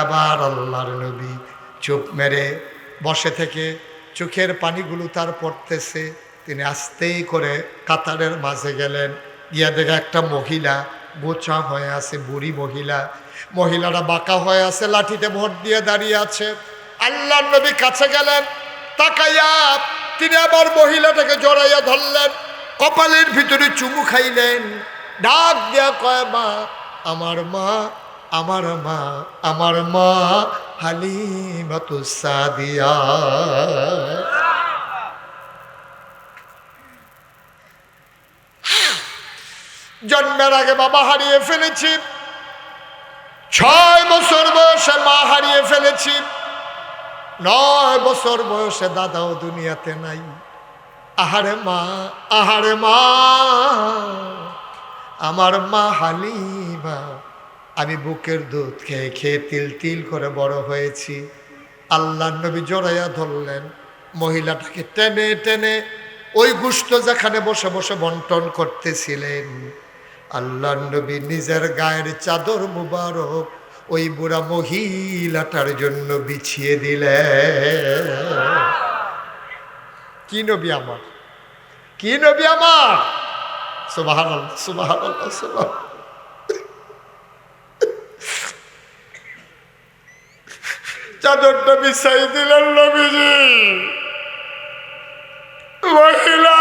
আবার আল্লাহর নবী চুপ মেরে বসে থেকে চোখের পানিগুলো তার পড়তেছে। তিনি আস্তেই করে কাতারের মাঝে গেলেন। গিয়া দেখে একটা মহিলা বোচা হয়ে আছে, বুড়ি মহিলা। মহিলারা বাঁকা হয়ে আছে, লাঠিতে ভোট দিয়ে দাঁড়িয়ে আছে। আল্লাহর নবী কাছে গেলেন, তাকাইয়া তিনি আবার মহিলাটাকে জড়াইয়া ধরলেন, কপালের ভিতরে চুমু খাইলেন, ডাক দিয়া কয় মা, আমার মা, আমার মা, আমার মা হালিমাতুস সাদিয়া। জন্মের আগে বাবা হারিয়ে ফেলেছি, 6 বছর বয়সে মা হারিয়ে ফেলেছি, 9 বছর বয়সে দাদাও দুনিয়াতে নাই। আহারে মা, আহারে মা, আমার মা হালিমা। আমি বুকের দুধ খেয়ে খেয়ে তিল তিল করে বড় হয়েছি। আল্লাহ নবী জড়াইয়া ধরলেন, মহিলাটাকে টেনে টেনে ওই গোশত যেখানে বসে বসে বন্টন করতেছিলেন আল্লাহ নবী নিজের গায়ের চাদর মুবারক ওই বুড়া মহিলাটার জন্য বিছিয়ে দিলেন। কি নবী আমার, কি নবী আমার! সুবহানাল্লাহ, সুবহানাল্লাহ, সুবহানাল্লাহ। চাদরটা বিছাই দিলেন নবীজি। মহিলা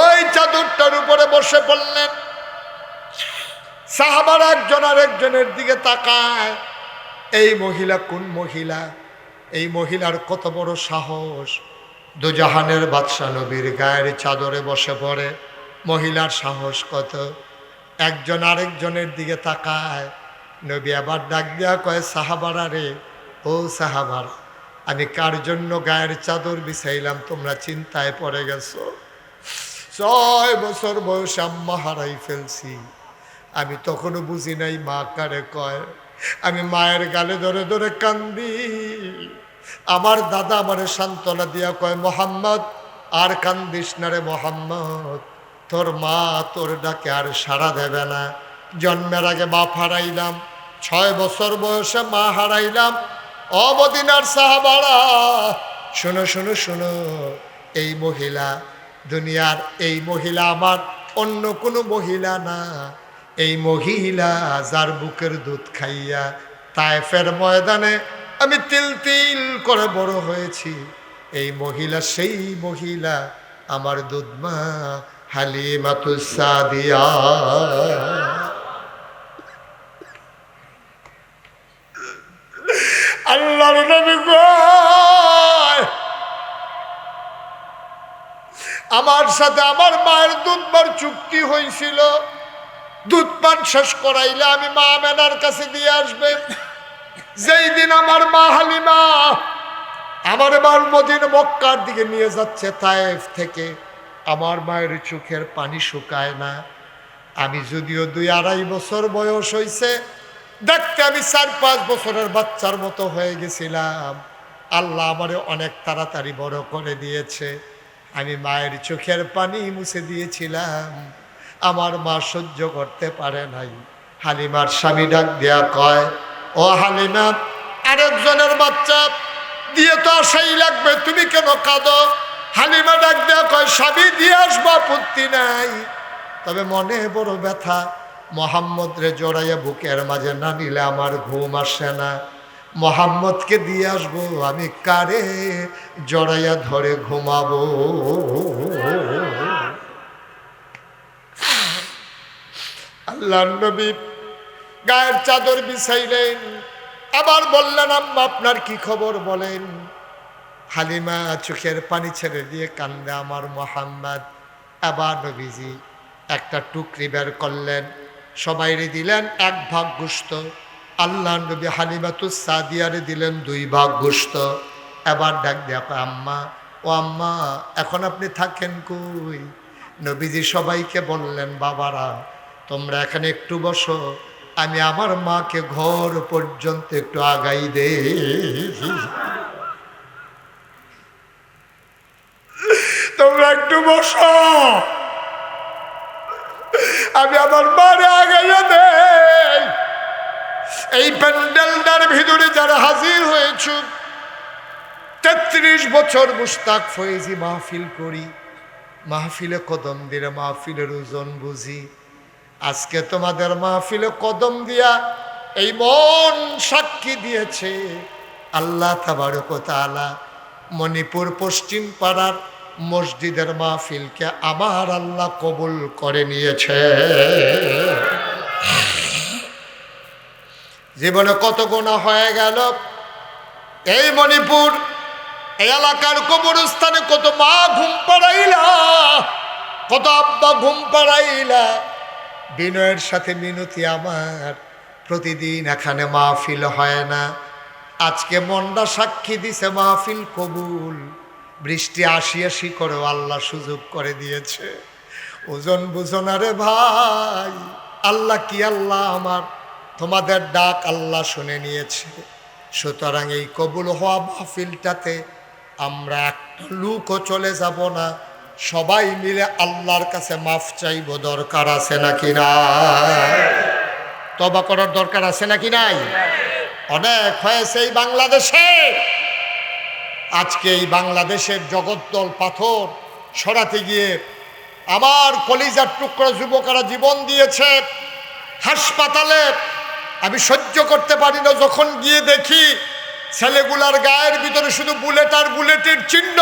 ওই চাদরটার উপরে বসে পড়লেন। সাহাবারা একজন আরেকজনের দিকে তাকায়, এই মহিলা কোন মহিলা? এই মহিলার কত বড় সাহস! দুজাহানের বাদশা নবীর গায়ের চাদরে বসে পড়ে। মহিলার সাহস কত! একজন আরেকজনের দিকে তাকায়। নবী আবার ডাক দেয়া কয়, সাহাবারা রে, ও সাহাবার, আমি কার জন্য গায়ের চাদর বিছাইলাম তোমরা চিন্তায় পড়ে গেছো? 6 বছর বয়সে আম্মা হারাই ফেলছি, আমি তখনও বুঝি নাই মা কারে কয়। আমি মায়ের গালে ধরে ধরে কান্দি। আমার দাদা আমারে সান্ত্বনা দিয়া কয়, মোহাম্মদ আর কান্দিস না রে মোহাম্মদ, তোর মা তোর ডাকে আর সাড়া দেবে না। জন্মের আগে বাপ হারাইলাম, 6 বছর বয়সে মা হারাইলাম। ও মদিনার সাহাবারা, শোনো শোনো শোনো, এই মহিলা দুনিয়ার, এই মহিলা আমার অন্য কোনো মহিলা না। এই মহিলা যার বুকের দুধ খাইয়া তায়েফের ময়দানে আমি তিল তিল করে বড় হয়েছি, এই মহিলা সেই মহিলা, আমার দুধমা হালিমাতুস সাদিয়া। আল্লাহর নবী কয়, আমার সাথে আমার মায়ের দুধবার চুক্তি হয়েছিল, দুধ পান শেষ করাইলে আমি মা আমেনার কাছে দিয়ে আসবে। যেই দিন আমার মা হালিমা আমার মার মদিনা মক্কার দিকে নিয়ে যাচ্ছে তায়েফ থেকে, আমার মায়ের চোখের পানি শুকায় না। আমি যদিও 2-2.5 বছর বয়স হয়েছে, দেখতে আমি 4-5 বছরের বাচ্চার মতো হয়ে গেছিলাম। আল্লাহ আমারে অনেক তাড়াতাড়ি বড় করে দিয়েছে। আমি মায়ের চোখের পানি মুছে দিয়েছিলাম, আমার মা সহ্য করতে পারে নাই। হালিমার স্বামী ডাক দেয়া কয়, ও হালিমা, আরেকজনের বাচ্চা দিয়ে তো আসাই লাগবে, তুমি কেন কাঁদো? হালিমা ডাক দেয়া কয়, স্বামী দিয়ে আসবো, আপত্তি নাই, তবে মনে বড় ব্যথা, মোহাম্মদ রে জড়াইয়া বুকের মাঝে না নিলে আমার ঘুম আসে না। মোহাম্মদকে দিয়ে আসবো, আমি কারে জড়াইয়া ধরে ঘুমাবো? আল্লাহর নবী গায়ের চাদর বিছাইলেন, আবার বললেন, আম্মা আপনার কি খবর বলেন? হালিমা চোখের পানি ছেড়ে দিয়ে কান্দে, আমার মোহাম্মদ। আবার নবীজি একটা টুকরি বের করলেন, সবাইরে দিলেন 1 ভাগ গোশত। আল্লাহ নবী হালিমাতুস সাদিয়ারে দিলেন 2 ভাগ গোশত। এবার ডাক দেয়া কয়, আম্মা, ও আম্মা, এখন আপনি থাকেন কই? নবীজি সবাইকে বললেন, বাবারা তোমরা এখানে একটু বসো, আমি আমার মাকে ঘর পর্যন্ত একটু আগাই দে। তোমরা একটু বসো, আমি আমার মারে আগাইয়া দে। এই প্যান্ডেলটার ভিতরে যারা হাজির হয়েছ, 33 বছর মুস্তাক ফয়েজি মাহফিল করি, মাহফিলে কদম দিলে মাহফিলের ওজন বুঝি। আজকে তোমাদের মাহফিলে কদম দিয়া এই মন সাক্ষী দিয়েছে, আল্লাহ তাবারক ওয়া তাআলা মণিপুর পশ্চিম পাড়ার মসজিদের মাহফিলকে আমার আল্লাহ কবুল করে নিয়েছে। জীবনে কত গুনাহ হয়ে গেল, এই মণিপুর এই এলাকার কবরস্থানে কত মা ঘুম পাড়াইলা, কত আব্বা ঘুম পাড়াইলা। বিনয়ের সাথে মিনতি আমার, প্রতিদিন এখানে মাহফিল হয় না, আজকে মনটা সাক্ষী দিছে মাহফিল কবুল। বৃষ্টি আসি করেও আল্লাহ সুযোগ করে দিয়েছে। ওজন বুঝো না রে ভাই, আল্লাহ কি আল্লাহ আমার, তোমাদের ডাক আল্লাহ শুনে নিয়েছে। সুতরাং এই কবুল হওয়া মাহফিলটাতে আমরা একটা লুকও চলে যাব না, সবাই মিলে আল্লাহর কাছে মাফ চাইব, দরকার আছে নাকি না? তওবা করার দরকার আছে নাকি নাই? অনেক হয়েছে এই বাংলাদেশে। আজকে এই বাংলাদেশের জগদ্দল পাথর সরাতে গিয়ে আমার কলিজার টুকরা যুবকেরা জীবন দিয়েছে হাসপাতালে। আমি সহ্য করতে পারি না যখন গিয়ে দেখি ছেলেগুলার গায়ের ভিতরে শুধু বুলেট আর বুলেটের চিহ্ন,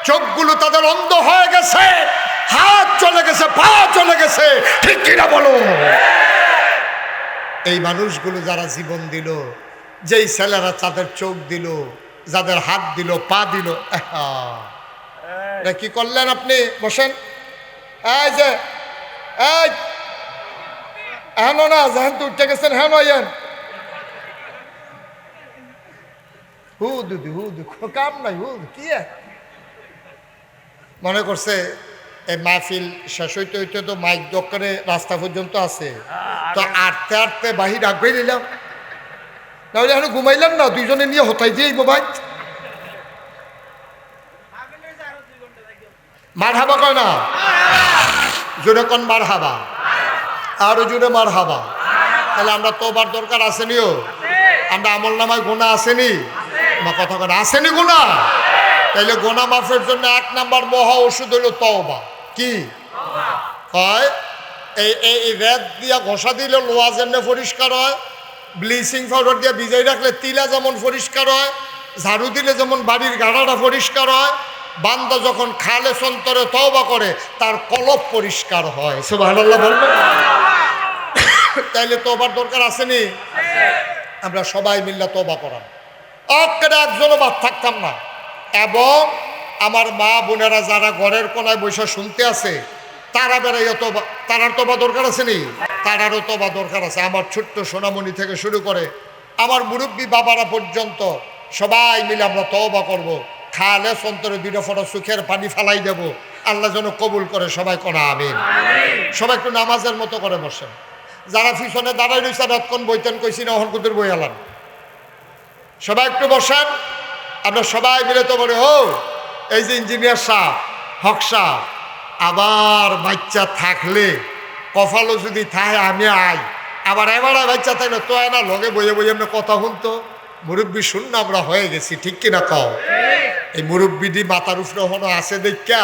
চোখগুলো তাদের অন্ধ হয়ে গেছে, হাত চলে গেছে, পা চলে গেছে, ঠিক কিনা বলো? এই মানুষগুলো যারা জীবন দিল, যেই ছেলেরা তাদের চোখ দিল, যাদের হাত দিল, পা দিল, কি করলেন আপনি? বসেন। এই যে এই হেন না, যেহেন তো উঠে গেছেন, হেন আইয়েন। হু দুদি কাম নাই, কি মনে করছে এই মাহফিল শেষ হইতে হইতে তো মাইক দোকানে রাস্তা পর্যন্ত আছে, তো আটতে আটতে বাহির আগে নিলাম, তাহলে এখন ঘুমাইলাম না, দুইজনে নিয়ে হতাই দিয়ে মোবাইল মার হাবা কয় না, জোরে কন মার হাবা, আরো জোরে মার হাবা। তাহলে আমরা তোবার দরকার আসেনিও, আমরা আমল নামায় গোনা আসেনি, বা কথা কথা আসেনি গোনা। তাইলে গোনা মাফের জন্য 1 নাম্বার মহা ওষুধ হলো তওবা। কি কয়? এই রেত দিয়া ঘষা দিলে লোহা যেমন পরিষ্কার হয়, ব্লিচিং পাউডার দিয়ে ভিজাই রাখলে তিলা যেমন পরিষ্কার হয়, ঝাড়ু দিলে যেমন বাড়ির গাড়াটা পরিষ্কার হয়, বান্দা যখন খালে সন্তরে তওবা করে তার কলব পরিষ্কার হয়। সুবহানাল্লাহ বলবেন? তাইলে তওবার দরকার আসেনি? আমরা সবাই মিল্লা তওবা করাম, একজনও বাদ থাকতাম না। এবং আমার মা বোনেরা যারা ঘরের কোনায় বসে শুনতে আছে, তারা বেড়াইয়া তওবা, তারার তওবা দরকার আছে নি? তারারও তওবা দরকার আছে। আমার ছোট্ট সোনামণি থেকে শুরু করে আমার মুরব্বী বাবারা পর্যন্ত সবাই মিলে আমরা তওবা করব। খালে সন্তরে 2 ফোঁটা চোখের পানি ফালাই দেব, আল্লাহ যেন কবুল করে। সবাই কোনা আমিন। সবাই একটু নামাজের মতো করে বসেন। যারা পিছনে দাঁড়াই রয়েছে রতক্ষণ বইতেন কইছি না, অহন কুতুর বই আলান। সবাই একটু বসেন, আমরা সবাই মিলে তো বলে ও এই যে ইঞ্জিনিয়ার সাহেব, হক সাহেব, আবার বাচ্চা থাকলে কফালো যদি থাকে আমি আই, আবার এবার বাচ্চা থাকলে তো না লগে বইয়ে বইয়ে আমরা কথা শুনতো। মুরব্বী শূন্য আমরা হয়ে গেছি, ঠিক কিনা কও? এই মুরব্বীটি মাথার উপরে হনো আছে দেখা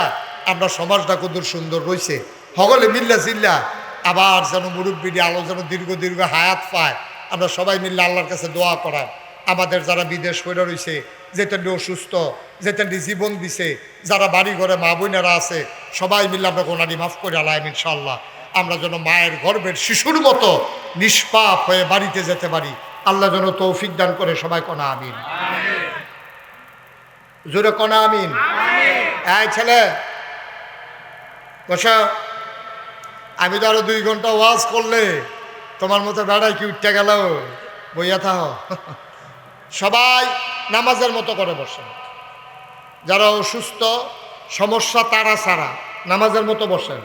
আমরা সমাজটা কত সুন্দর রয়েছে। সকলে মিল্লা জিল্লা আবার যেন মুরব্বীটি আলো যেন দীর্ঘ দীর্ঘ হায়াত পায়। আমরা সবাই মিল্লা আল্লাহর কাছে দোয়া করার। আমাদের যারা বিদেশ হয়ে রয়েছে, যেতেনটি অসুস্থ, যেতেনটি জীবন দিছে, যারা বাড়ি ঘরে মা বোনেরা আছে, সবাই মিলে আমরা গোনানি মাফ করে আলাইম ইনশাআল্লাহ। আমরা যেন মায়ের গর্ভের শিশুর মতো নিষ্পাপ হয়ে বাড়িতে যেতে পারি। আল্লাহ যেন তৌফিক দান করে। সবাই কনা আমিন, জোরে কনা আমিন। এই ছেলে বসা, আমি তো আরো 2 ঘন্টা ওয়াজ করলে তোমার মতো বেড়াই কি উঠতে গেল, বইয়া থাহ। সবাই নামাজের মতো করে বসেন। যারা অসুস্থ সমস্যা তারা ছাড়া নামাজের মতো বসেন।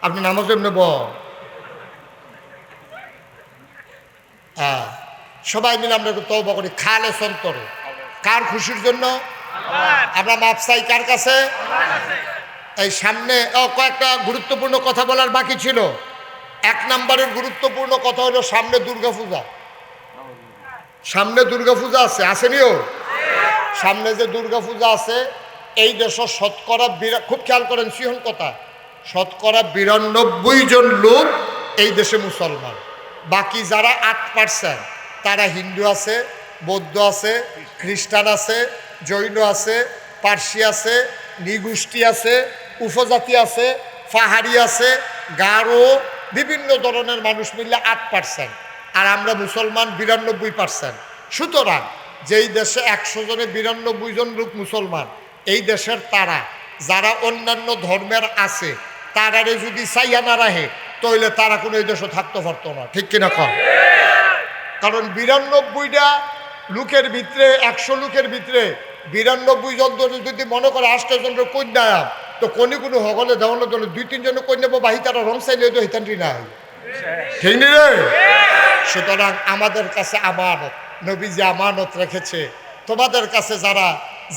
আপনি নামাজের নেব, হ্যাঁ সবাই মিলে আমরা একটু তওবা করি খালে সন্তরে। কার খুশির জন্য? আমরা মাপ চাই কার কাছে? এই সামনে কয়েকটা গুরুত্বপূর্ণ কথা বলার বাকি ছিল। 1 নম্বরের গুরুত্বপূর্ণ কথা হলো সামনে দুর্গাপূজা। সামনে দুর্গাপূজা আছে, আসেনিও? সামনে যে দুর্গাপূজা আছে, এই দেশে শতকরা খুব খেয়াল করেন সিহন কথা, শতকরা 92 জন লোক এই দেশে মুসলমান। বাকি যারা 8% তারা হিন্দু আছে, বৌদ্ধ আছে, খ্রিস্টান আছে, জৈন আছে, পার্সি আছে, নিগোষ্ঠী আছে, উপজাতি আছে, পাহাড়ি আছে, গারো, বিভিন্ন ধরনের মানুষ মিললে 8%। আর আমরা মুসলমান 92%। সুতরাং যেই দেশে 100 জনে 92 জন লোক মুসলমান, এই দেশের তারা যারা অন্যান্য ধর্মের আছে তারারে যদি চাইয়া না রাখে তাহলে তারা কোনো এই দেশে থাকতে পারতো না, ঠিক কিনা কর? কারণ 92টা লোকের ভিতরে 100 লোকের ভিতরে 92 জন যদি মনে করে 8 জনের কন্যা, তো কোনি কোনো হগলে দেওয়ানো জন্য 2-3 জনের কন্যা বাহি তারা রং চাইলে তো হিতান্তি নাই, ঠিক নি রে? সুতরাং আমাদের কাছে আমানত, নবী যে আমানত রেখেছে, তোমাদের কাছে যারা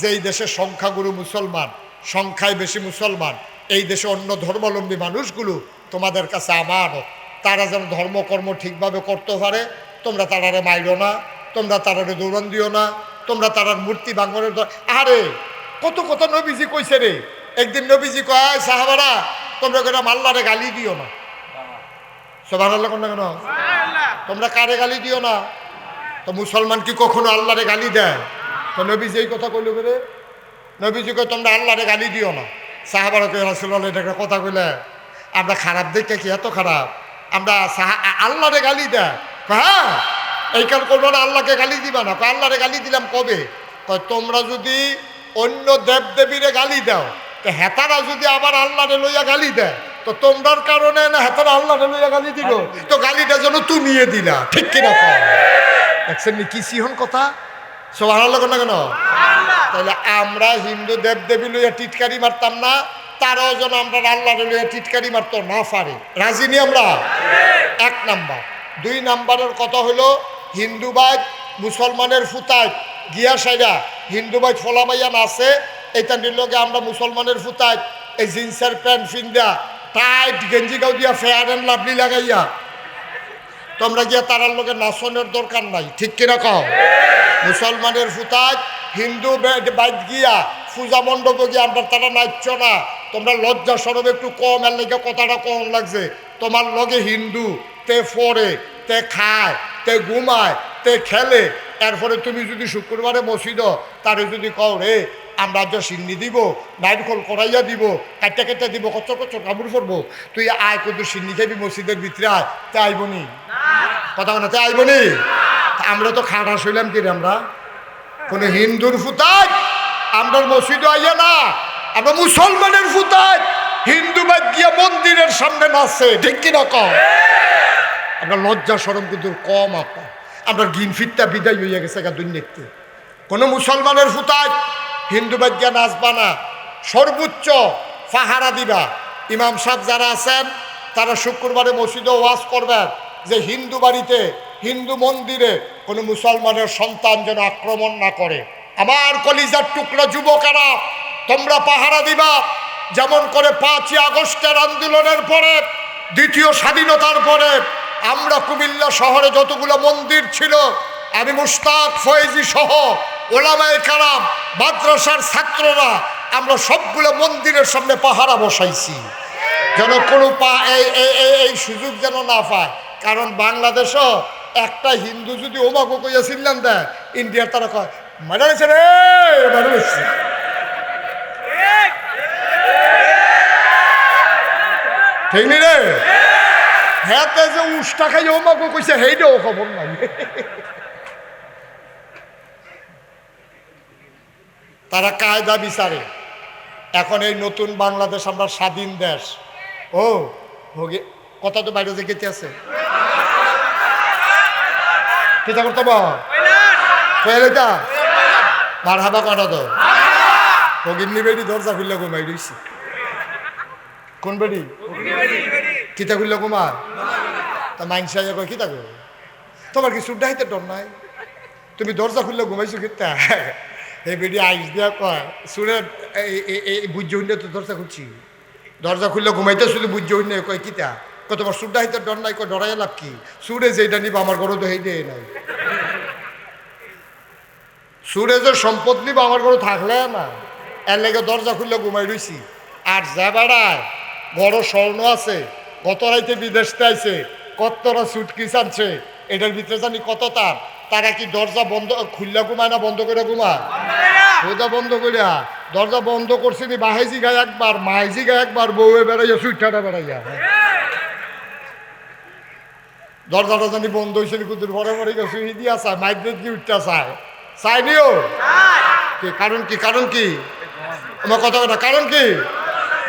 যেই দেশের সংখ্যাগুরু মুসলমান সংখ্যায় বেশি মুসলমান, এই দেশে অন্য ধর্মাবলম্বী মানুষগুলো তোমাদের কাছে আমানত, তারা যেন ধর্মকর্ম ঠিকভাবে করতে পারে। তোমরা তারারে মাইরো না, তোমরা তারারে দৌড়ান দিও না, তোমরা তারার মূর্তি ভাঙনের। আরে কত কথা নবীজি কইছে রে। একদিন নবীজি কয়, সাহাবারা তোমরা কেন আল্লাহরে গালি দিও না। সুবহানাল্লাহ কোন কেন? তোমরা কারে গালি দিও না? তো মুসলমান কি কখনো আল্লাহরে গালি দেয়? তো নবীজি এই কথা কইল রে। নবীজি কয় তোমরা আল্লাহরে গালি দিও না। সাহাবারা কয় রাসূলুল্লাহ এটা একটা কথা কইলে আমরা খারাপ দেখে কি এত খারাপ? আমরা আল্লাহরে গালি দেয়? হ্যাঁ, এই কারণ করবো না, আল্লাহকে গালি দিবা না। আল্লাহরে গালি দিলাম কবে? তোমরা যদি অন্য দেবদেবীরে গালি দাও, তো হেতারা যদি আবার আল্লাহরে লইয়া গালি দেয়, তো তোমরার কারণে না হেতারা আল্লাহরে লইয়া গালি দিল, তো গালিটা যেন তুমিয়ে দিলা। ঠিক কিনা? দেখছেন কি সিহন কথা? সুবহানাল্লাহ না কেন? তাহলে আমরা হিন্দু দেবদেবী লইয়া টিটকারি মারতাম না, তারাও যেন আমরা আল্লাহরে লইয়া টিটকারি মারতো না পারে। রাজি নি আমরা? এক নাম্বার। দুই নাম্বারের কথা হলো হিন্দুবাদ মুসলমানের ফুতায় গিয়া সাইরা হিন্দুবাদ ফলামাইয়া নাচে, এটা নিলগে আমরা মুসলমানের ফুতায় এই জিন্সের প্যান্ট ফিন্দা টাইট গেঞ্জি গাও দিয়া ফেয়ার অ্যান্ড লাভলি লাগাইয়া তোমরা গিয়া তারার লোকের নাচনের দরকার নাই। ঠিক কিনা কও? মুসলমানের ফুতায় হিন্দু বাইক গিয়া পূজা মণ্ডপে গিয়ে আমরা তারা নাচছ না। তোমরা লজ্জা সরব একটু কম, এর লেগে কথাটা কম লাগছে। তোমার লগে হিন্দু তে ফরে, তে খায়, তে ঘুমায়, তে খেলে, এরপরে তুমি যদি শুক্রবারে মসজিদ তারে যদি কও রে আমরা যে সিন্নি দিব, নাইট খোল করাইয়া দিব, কাটতে কাটতে দিব, কচর কচর কামড় করবো, তুই আয় কিন্তু সিন্নি খাবি মসজিদের ভিতরে আয়, তে আইবনি কথা বলে, তে আইবনি। আমরা তো খাটা শুইলাম কি রে? আমরা কোনো হিন্দুর ফুতায় আমরা মসজিদে আইয়া না, আমরা মুসলমানের ফুতায় হিন্দু বাদ গিয়া মন্দিরের সামনে নাচছে। ঠিক কিনা কম? আমরা লজ্জা সরম কিন্তু কম আপা, আমরা গিন ফিরটা বিদায় হইয়া গেছে দুনিয়াতে। কোনো মুসলমানের ফুতায় হিন্দু বাদ গিয়া নাচবা না, সর্বোচ্চ পাহারা দিবা। ইমাম সাহেব যারা আছেন তারা শুক্রবারে মসজিদে ওয়াজ করবেন যে হিন্দু বাড়িতে, হিন্দু মন্দিরে কোনো মুসলমানের সন্তান যেন আক্রমণ না করে। আমার কলিজার টুকরা যুবকেরা, তোমরা পাহারা দিবা। যেমন করে 5ই আগস্টের আন্দোলনের পরে, দ্বিতীয় স্বাধীনতার পরে আমরা কুমিল্লা শহরে যতগুলো মন্দির ছিল, আমি মুশতাক ফয়েজি সহ ওলামায়ে কেরাম, মাদ্রাসার ছাত্ররা, আমরা সবগুলো মন্দিরের সামনে পাহারা বসাইছি যেন কোনো এই সুযোগ যেন না পায়। কারণ বাংলাদেশও একটা হিন্দু যদি ওমাগো কইয়া ছিলেন দেয়, ইন্ডিয়ার তারা কয় মারা গেছে রে, মারা গেছে। ঠিক নি রে? হ্যাঁ, যে উষ্টা খাই ওমাগো কইছে সেইটাও খবর নাই। তারা কায়দা বিচারে। এখন এই নতুন বাংলাদেশ, আমরা স্বাধীন দেশ। ও ভোগে কথা তো বাইরে যে গেতে আছে কিতা করতে বইটা মার হাবা কটা তো ভগিনী বেড়ি দরজা খুললে ঘুমাই রইছি। কোন বেড়ি? কিতা খুললে ঘুমা? তা মাইনসা কয় কিতা কর, তোমার কি সুড্ডা হাইতে ডর নাই? তুমি দরজা খুললে ঘুমাইছো কিতা? এই বেড়ি আইস দিয়া কয় সুরে বুঝ্য হইলে তো দরজা খুলছি, দরজা খুললে ঘুমাইতে শুধু বুঝ্য হইলে কয় কিতা, কয় তোমার সুড্ডা হাইতে ডর নাই? কয় ডরাই লাভ কি, সুরে যেটা নিবা আমার ঘরে তো হেইটে নাই। সুরে যে সম্পদ নিবা আমার ঘরে থাকলে না, এর লেগে দরজা খুললে ঘুমাই রইছি। আর যা বেড়ায় বড় স্বর্ণ আছে, গত রাইতে বিদেশতে আইছে, কতটা সুটকিস আনছে, এটার ভিতরে জানি কত তার। তারা কি দরজা বন্ধ খুললা ঘুমায় না বন্ধ করে ঘুমায়? ওটা বন্ধ করিয়া দরজা বন্ধ করছি নি বাহাইজি গায়ে একবার, মাইজি গায়ে একবার, বউয়ে বেড়াইয়া সুইটাটা বেড়াইয়া। দরজাটা জানি বন্ধ হয়েছে কুতুর বড় বড় সুই দিয়া চায়, মাইগ্রেট কি উঠতে চায়, চাইনিও। কারণ কি? কারণ কি? আমার কথা কথা কারণ কি?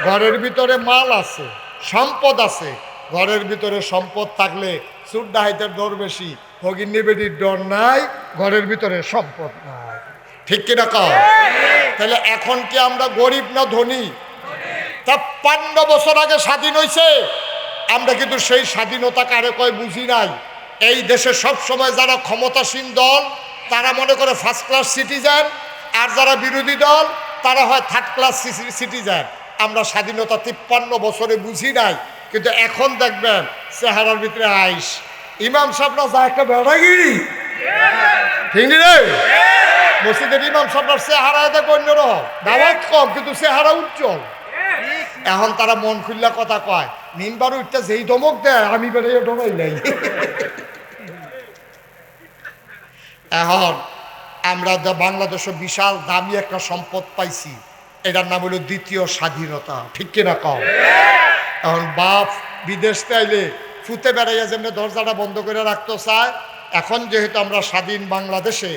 ঘরের ভিতরে মাল আছে, সম্পদ আছে। ঘরের ভিতরে সম্পদ থাকলে সুর ডাহাইতের ডর বেশি, ভগিনী বেটির ডর নাই, ঘরের ভিতরে সম্পদ নাই। ঠিক কিনা কও? তাহলে এখন কি আমরা গরিব না ধনী? 53 বছর আগে স্বাধীন হয়েছে, আমরা কিন্তু সেই স্বাধীনতা কারে কয় বুঝি নাই। এই দেশে সবসময় যারা ক্ষমতাসীন দল তারা মনে করে ফার্স্ট ক্লাস সিটিজেন, আর যারা বিরোধী দল তারা হয় থার্ড ক্লাস সিটিজেন। আমরা স্বাধীনতা 53 বছরে বুঝি নাই, কিন্তু এখন দেখবেন চেহারার ভিতরে আইস। ইমাম সাহেবরা যা একটা বেড়াগিরি, ঠিক রে? মসজিদের ইমাম সাহেবরা চেহারা দেখো অন্যরকম, দাওয়াত কম কিন্তু চেহারা উজ্জ্বল। এখন তারা মন খুললা কথা কয়, মিনবার উঠতে যেই ধমক দেয় আমি বেড়ে ঢোকাই নাই। এখন আমরা বাংলাদেশে বিশাল দামি একটা সম্পদ পাইছি, এটার নাম হলো দ্বিতীয় স্বাধীনতা, ঠিক কিনা কম? এখন বাপ বিদেশ চাইলে ফুতে বেড়াইয়া যেমনি দরজাটা বন্ধ করে রাখতে চায়, এখন যেহেতু আমরা স্বাধীন বাংলাদেশে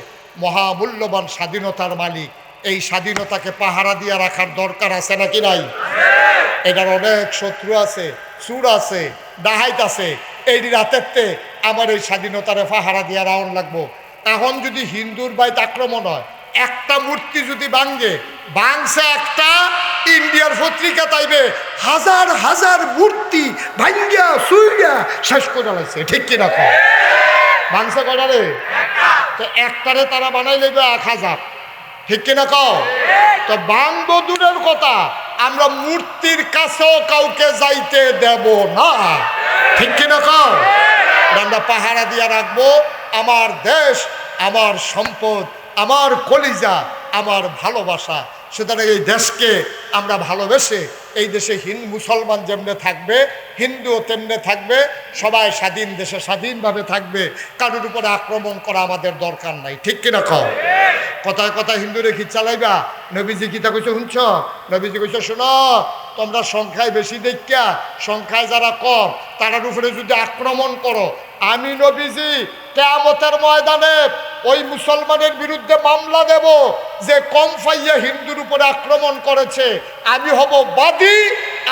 মহামূল্যবান স্বাধীনতার মালিক, এই স্বাধীনতাকে পাহারা দিয়ে রাখার দরকার আছে নাকি নাই? এটার অনেক শত্রু আছে, চুর আছে, ডাহাইত আছে। এই রাতেরতে আমার এই স্বাধীনতারে পাহারা দিয়ে রাউন লাগবো। এখন যদি হিন্দুর বাইত আক্রমণ হয়, একটা মূর্তি যদি ভাঙছে একটা, ইন্ডিয়ার পত্রিকা তাইবে হাজার হাজার মূর্তি ভাঙ্গিয়া সুইয়া শেষ করে লাগছে, ঠিক কিনা কম? ভাঙছে কয়টা রে? তো একটারে তারা বানাই লেবে 1000, ঠিক কিনা কম? তো বাংবো দূরের কথা, আমরা মূর্তির কাছেও কাউকে যাইতে দেব না, ঠিক কিনা কম? আমরা পাহারা দিয়ে রাখবো আমার দেশ, আমার সম্পদ, আমার কলিজা, আমার ভালোবাসা। সুতরাং এই দেশকে আমরা ভালোবেসে এই দেশে মুসলমান যেমনে থাকবে, হিন্দুও তেমনে থাকবে, সবাই স্বাধীন দেশে স্বাধীনভাবে থাকবে, কারোর উপরে আক্রমণ করা আমাদের দরকার নাই, ঠিক কিনা কও? কথায় কথায় হিন্দুরে কি চালাইবা? নবীজি গীতা কইছে শুনছ? নবীজি কইছে শোনো, তোমরা সংখ্যায় বেশি দেখা সংখ্যায় যারা কম তারার উপরে যদি আক্রমণ করো, আমি নবীজি কিয়ামতের ময়দানে ওই মুসলমানের বিরুদ্ধে মামলা দেব যে কম পাইয়া হিন্দুর উপরে আক্রমণ করেছে, আমি হব বাদী,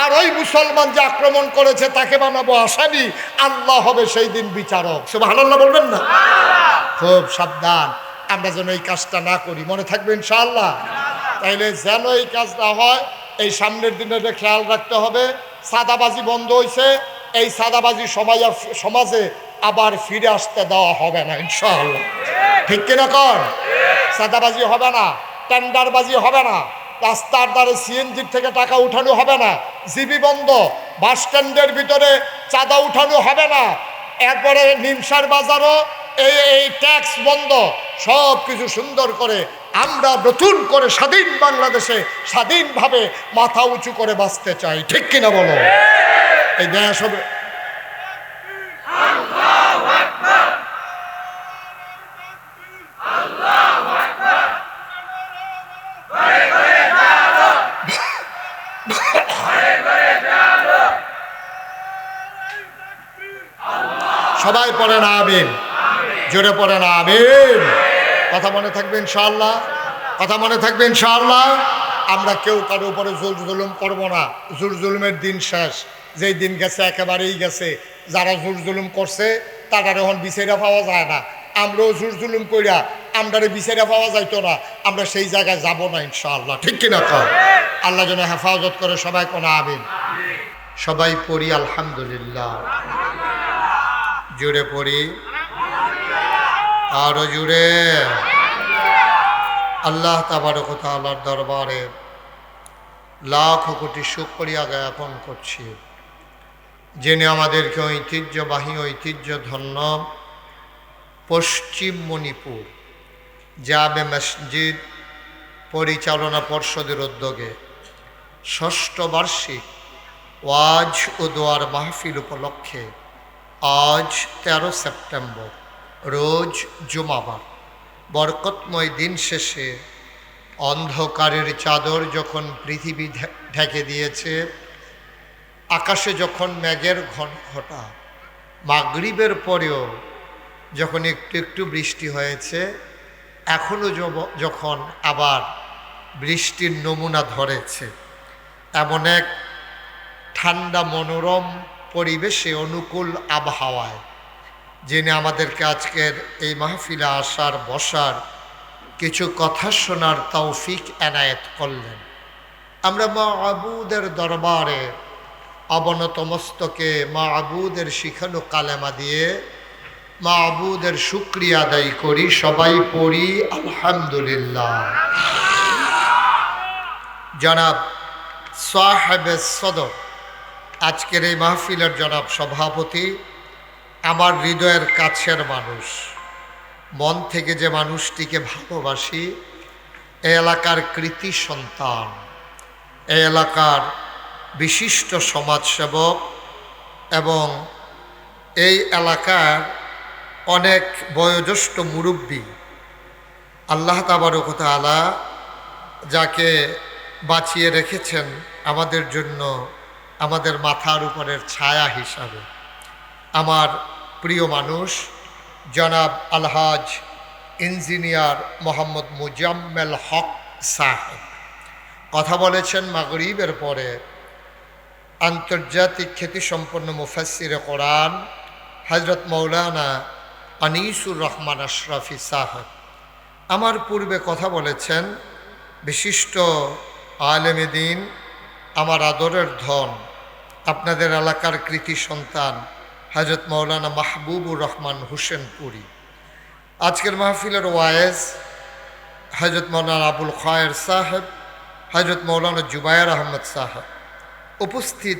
আর ওই মুসলমান যে আক্রমণ করেছে তাকে বানাবো আসামি, আল্লাহ হবে সেই দিন বিচারক। সুবহানাল্লাহ বলবেন না? খুব সাবধান আমরা যেন এই কাজটা না করি, মনে থাকবে ইনশাআল্লাহ। তাইলে যেন এই কাজ না হয়, এই সামনের দিনে খেয়াল রাখতে হবে। সাদাবাজি বন্ধ হয়েছে, এই সাদাবাজি সমাজে আবার ফিরে আসতে দেওয়া হবে না ইনশাআল্লাহ, ঠিক কিনা কর? সাদাবাজি হবে না, টেন্ডারবাজি হবে না, রাস্তার ধারে সিএনজির থেকে টাকা উঠানো হবে না, জিবি বন্ধ, বাস স্ট্যান্ডের ভিতরে চাঁদা উঠানো হবে না, এরপরে নিমসার বাজারও এই ট্যাক্স বন্ধ, সব কিছু সুন্দর করে আমরা নতুন করে স্বাধীন বাংলাদেশে স্বাধীনভাবে মাথা উঁচু করে বাঁচতে চাই, ঠিক কিনা বলো? এই দেশ হবে সবাই পড়ে না আমিন, জোরে পড়ে না আমিন। কথা মনে থাকবে ইনশাআল্লাহ, কথা মনে থাকবে ইনশাআল্লাহ। আমরা কেউ কারো উপরে জোর জুলুম করবো না, জোর জুলুমের দিন শেষ, যেই দিন গেছে একেবারেই গেছে। যারা জোর জুলুম করছে তারা এখন বিচারা পাওয়া যায় না, আমরাও জোর জুলুম কইরা আমরারে বিচারা পাওয়া যাইতো না, আমরা সেই জায়গায় যাব না ইনশাআল্লাহ, ঠিক কিনা কর? আল্লাহ যেন হেফাজত করে, সবাই কোন আমিন। সবাই পড়ি আলহামদুলিল্লাহ, জোরে পড়ি, আরো জোরে। আল্লাহ তাবারক ওয়া তাআলার দরবারে লাখ কোটি শুকরিয়া জ্ঞাপন করছি, যিনি আমাদেরকে ঐতিহ্যবাহী ঐতিহ্যধন্য পশ্চিম মণিপুর জামে মসজিদ পরিচালনা পর্ষদের উদ্যোগে ষষ্ঠ বার্ষিক ওয়াজ ও দোয়ার মাহফিল উপলক্ষে আজ 13 সেপ্টেম্বর রোজ জুমাবার বরকতময় দিন শেষে অন্ধকারের চাদর যখন পৃথিবী ঢেকে দিয়েছে, আকাশে যখন মেঘের ঘটা, মাগরিবের পরেও যখন একটু একটু বৃষ্টি হয়েছে, এখনও যখন আবার বৃষ্টির নমুনা ধরেছে, এমন এক ঠান্ডা মনোরম পরিবেশে অনুকূল আবহাওয়ায় যিনি আমাদেরকে আজকের এই মাহফিলে আসার বসার কিছু কথা শোনার তৌফিক এনায়েত করলেন, আমরা মা'বুদের দরবারে অবনত মস্তকে মা'বুদের শিখানো কালেমা দিয়ে মা'বুদের শুকরিয়া আদায় করি। সবাই পড়ি আলহামদুলিল্লাহ। জনাব সাহেবে সদর, আজকের এই মাহফিলের জনাব সভাপতি, আমার হৃদয়ের কাছের মানুষ, মন থেকে যে মানুষটিকে ভালোবাসি, এই এলাকার কৃতি সন্তান, এই এলাকার বিশিষ্ট সমাজসেবক এবং এই এলাকার অনেক বয়োজ্যেষ্ঠ মুরব্বী, আল্লাহ তাবারক ওয়া তাআলা যাকে বাঁচিয়ে রেখেছেন আমাদের জন্য, আমাদের মাথার উপরের ছায়া হিসাবে, আমার প্রিয় মানুষ জনাব আলহাজ ইঞ্জিনিয়ার মোহাম্মদ মুজাম্মেল হক সাহেব কথা বলেছেন মাগরিবের পরে। আন্তর্জাতিক খ্যাতিসম্পন্ন মুফাসসিরে কোরআন হযরত মাওলানা আনিসুর রহমান আশরাফি সাহেব আমার পূর্বে কথা বলেছেন। বিশিষ্ট আলেমে দ্বীন, আমার আদরের ধন, আপনাদের এলাকার কৃতি সন্তান হযরত মাওলানা মাহবুবুর রহমান হোসেনপুরি। আজকের মাহফিলের ওয়ায়েজ হযরত মাওলানা আবুল খায়ের সাহেব, হযরত মাওলানা জুবায়ের আহমদ সাহেব। উপস্থিত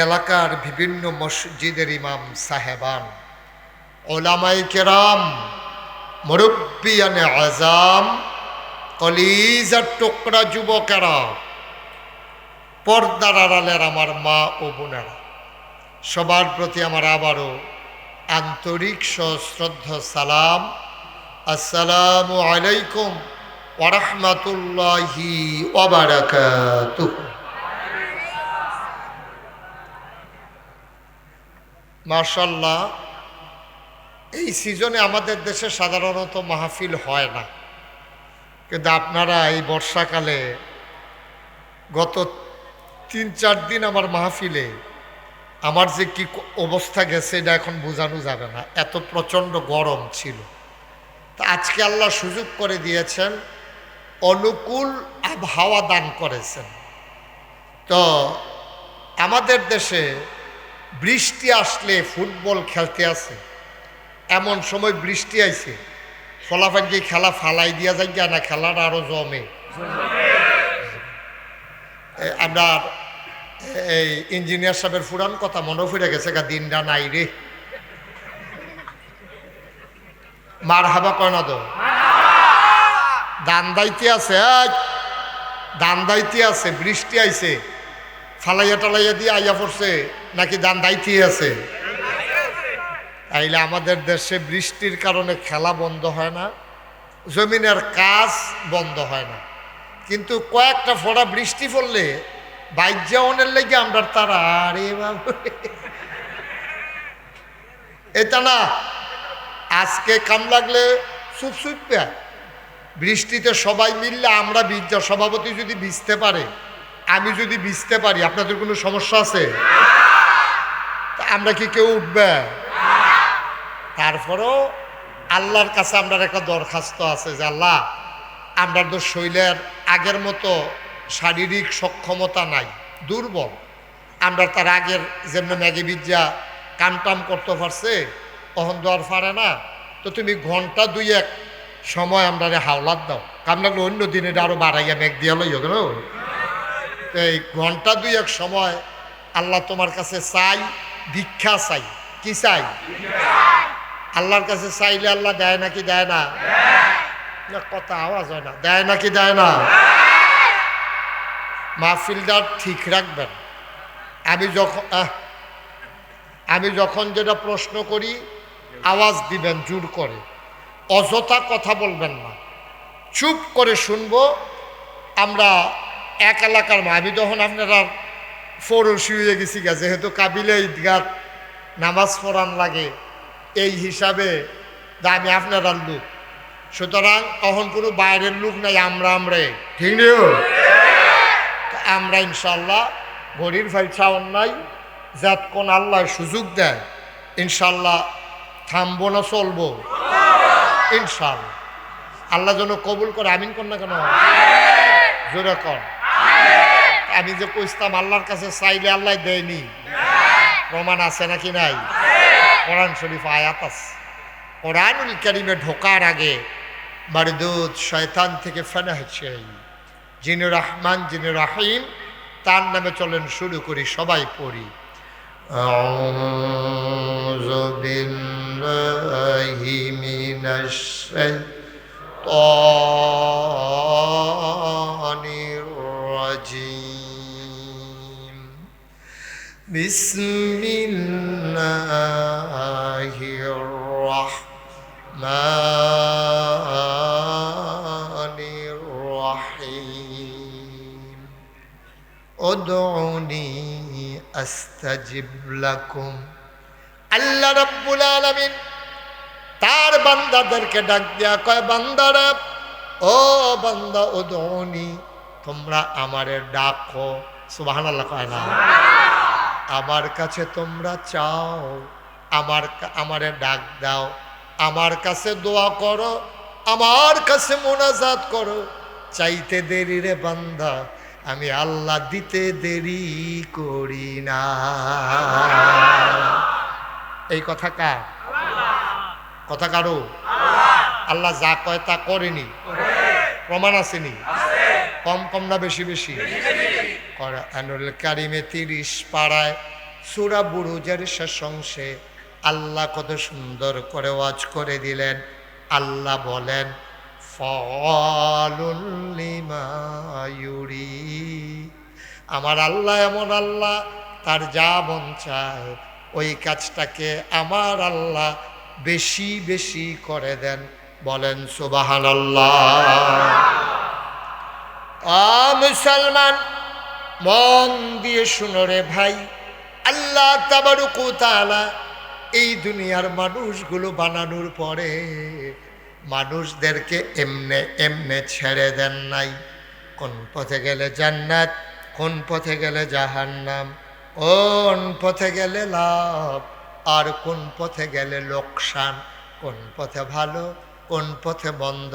এলাকার বিভিন্ন মসজিদের ইমাম সাহেবান, ওলামায়ে কেরাম, মুরব্বিয়ানে আযাম, কলিজার টুকরা যুবকেরা, পর্দার আড়ালের আমার মা ও বোনেরা, সবার প্রতি আমার আবারও আন্তরিক সশ্রদ্ধ সালাম। আসসালামু আলাইকুম ওয়া রাহমাতুল্লাহি ওয়া বারাকাতুহু। মাশাআল্লাহ, এই সিজনে আমাদের দেশে সাধারণত মাহফিল হয় না, কিন্তু আপনারা এই বর্ষাকালে গত 3-4 দিন আমার মাহফিলে আমার যে কি অবস্থা গেছে এটা এখন বোঝানো যাবে না, এত প্রচণ্ড গরম ছিল। তা আজকে আল্লাহ সুযোগ করে দিয়েছেন, অনুকূল আবহাওয়া দান করেছেন। তো আমাদের দেশে বৃষ্টি আসলে ফুটবল খেলতে আসে, এমন সময় বৃষ্টি আইছে, ফলাফল কি খেলা ফালাই দিয়া যায় না, খেলাটা আরো জমে। আমরা এই ইঞ্জিনিয়ার সাহেবের ফুরান কথা মনে পড়ে গেছে, দিনটা নাই রে, মার হাবা কয় না তো, ধান দাইতে আছে, ধান দাইতে আছে, বৃষ্টি আইছে, ফালাইয়া টালাইয়া দিয়ে আইয়া পড়ছে নাকি ধান দাইতে আছে? তাইলে আমাদের দেশে বৃষ্টির কারণে খেলা বন্ধ হয় না, জমিনের কাজ বন্ধ হয় না, কিন্তু কয়েকটা ফোঁটা বৃষ্টি পড়লে বাইজাওনের লেগে আমরা তারা আরে বাবু এটা না, আজকে কাম লাগলে চুপ চুপে বৃষ্টিতে সবাই মিললে আমরা ভিজা, সভাপতি যদি ভিজতে পারে, আমি যদি ভিজতে পারি, আপনাদের কোনো সমস্যা আছে? আমরা কি কেউ উঠবে? তারপরও আল্লাহর কাছে আমরা একটা দরখাস্ত আছে যে আল্লাহ, আমরা তো শরীরের আগের মতো শারীরিক সক্ষমতা নাই, দুর্বল, আমরা তার আগের যেমন ম্যাগি বিজ্জা কামটাম করতে পারছে তখন তো আর পারে না, তো তুমি ঘন্টা 2-1 সময় আমরা হাওলাত দাও, কাম লাগলো অন্য দিনে আরো বাড়াইয়া মেঘ দিয়া লইও গেল। এই ঘন্টা 2-1 সময় আল্লাহ তোমার কাছে চাই, ভিক্ষা চাই। কি চাই? আল্লাহর কাছে চাইলে আল্লাহ দেয় নাকি দেয় না? কথা আওয়াজ হয় না, দেয় নাকি দেয় না? মাহফিলটা ঠিক রাখবেন। আমি যখন যেটা প্রশ্ন করি আওয়াজ দিবেন জোর করে, অযথা কথা বলবেন না, চুপ করে শুনবো। আমরা এক এলাকার আমি তখন আপনারা ফরসি হয়ে গেছি গা, যেহেতু কাবিলে ঈদগাহ নামাজ পড়ান লাগে, এই হিসাবে আমি আপনারা লোক, সুতরাং তখন কোনো বাইরের লোক নাই, আমরাই ঠিক নেই। আমরা ইনশাল্লাহ ঘড়ির ভাই চাওন নাই, যাত কোন আল্লাহ সুযোগ দেয় ইনশাল্লাহ থামবো না, চলবো ইনশাল্লাহ। আল্লাহ যেন কবুল করে, আমিন কর না কেন, জোরে কর। আমি যে কইতাম আল্লাহর কাছে চাইলে আল্লাহ দেয়নি, প্রমাণ আছে নাকি নাই? কোরআন শরীফ আয়াত আছে। কোরআনুল কারীমে ঢোকার আগে মারদুদ শয়তান থেকে ফানাহ চাই, যিনি রহমান যিনি রহিম, তার নামে চলেন শুরু করি, সবাই পড়ি। আউযু বিল্লাহি মিনাশ শাইতানির রাজিম। বিসমিল্লাহির রাহমানির রাহিম। উদউনি আস্তাজিব লাকুম। আল্লাহ রাব্বুল আলামিন তার বান্দাদেরকে ডাক দিয়া কয়, বান্দারা, ও বান্দা, উদউনি, তোমরা আমারে ডাকো। সুবহানাল্লাহ কয় না? আমার কাছে তোমরা চাও, আমারে ডাক দাও, আমার কাছে দোয়া করো, আমার কাছে মোনাজাত করো। চাইতে দেরি রে বান্দা, আমি আল্লাহ দিতে দেরি করি না। এই কথা কার? কথা কারো? আল্লাহ যা কয় তা করেনি, প্রমাণ আসেনি? কম কম না বেশি বেশি? কোরআনুল কারিমে 30 পাড়ায় সূরা বুরুজের শেষ অংশে আল্লাহ কত সুন্দর করে ওয়াজ করে দিলেন। আল্লাহ বলেন, ফাআলুল লিমা ইউরিদ। আমার আল্লাহ এমন আল্লাহ, তার যা মন চায় ওই কাজটাকে আমার আল্লাহ বেশি বেশি করে দেন। বলেন সুবহানাল্লাহ। মুসলমান, মন দিয়ে শুনো রে ভাই, আল্লাহ তাবারক ওয়া তাআলা এই দুনিয়ার মানুষগুলো বানানোর পরে মানুষদেরকে এমনে এমনে ছেড়ে দেন নাই। কোন পথে গেলে জান্নাত, কোন পথে গেলে জাহান্নাম, কোন পথে গেলে লাভ আর কোন পথে গেলে লোকসান, কোন পথে ভালো, কোন পথে মন্দ,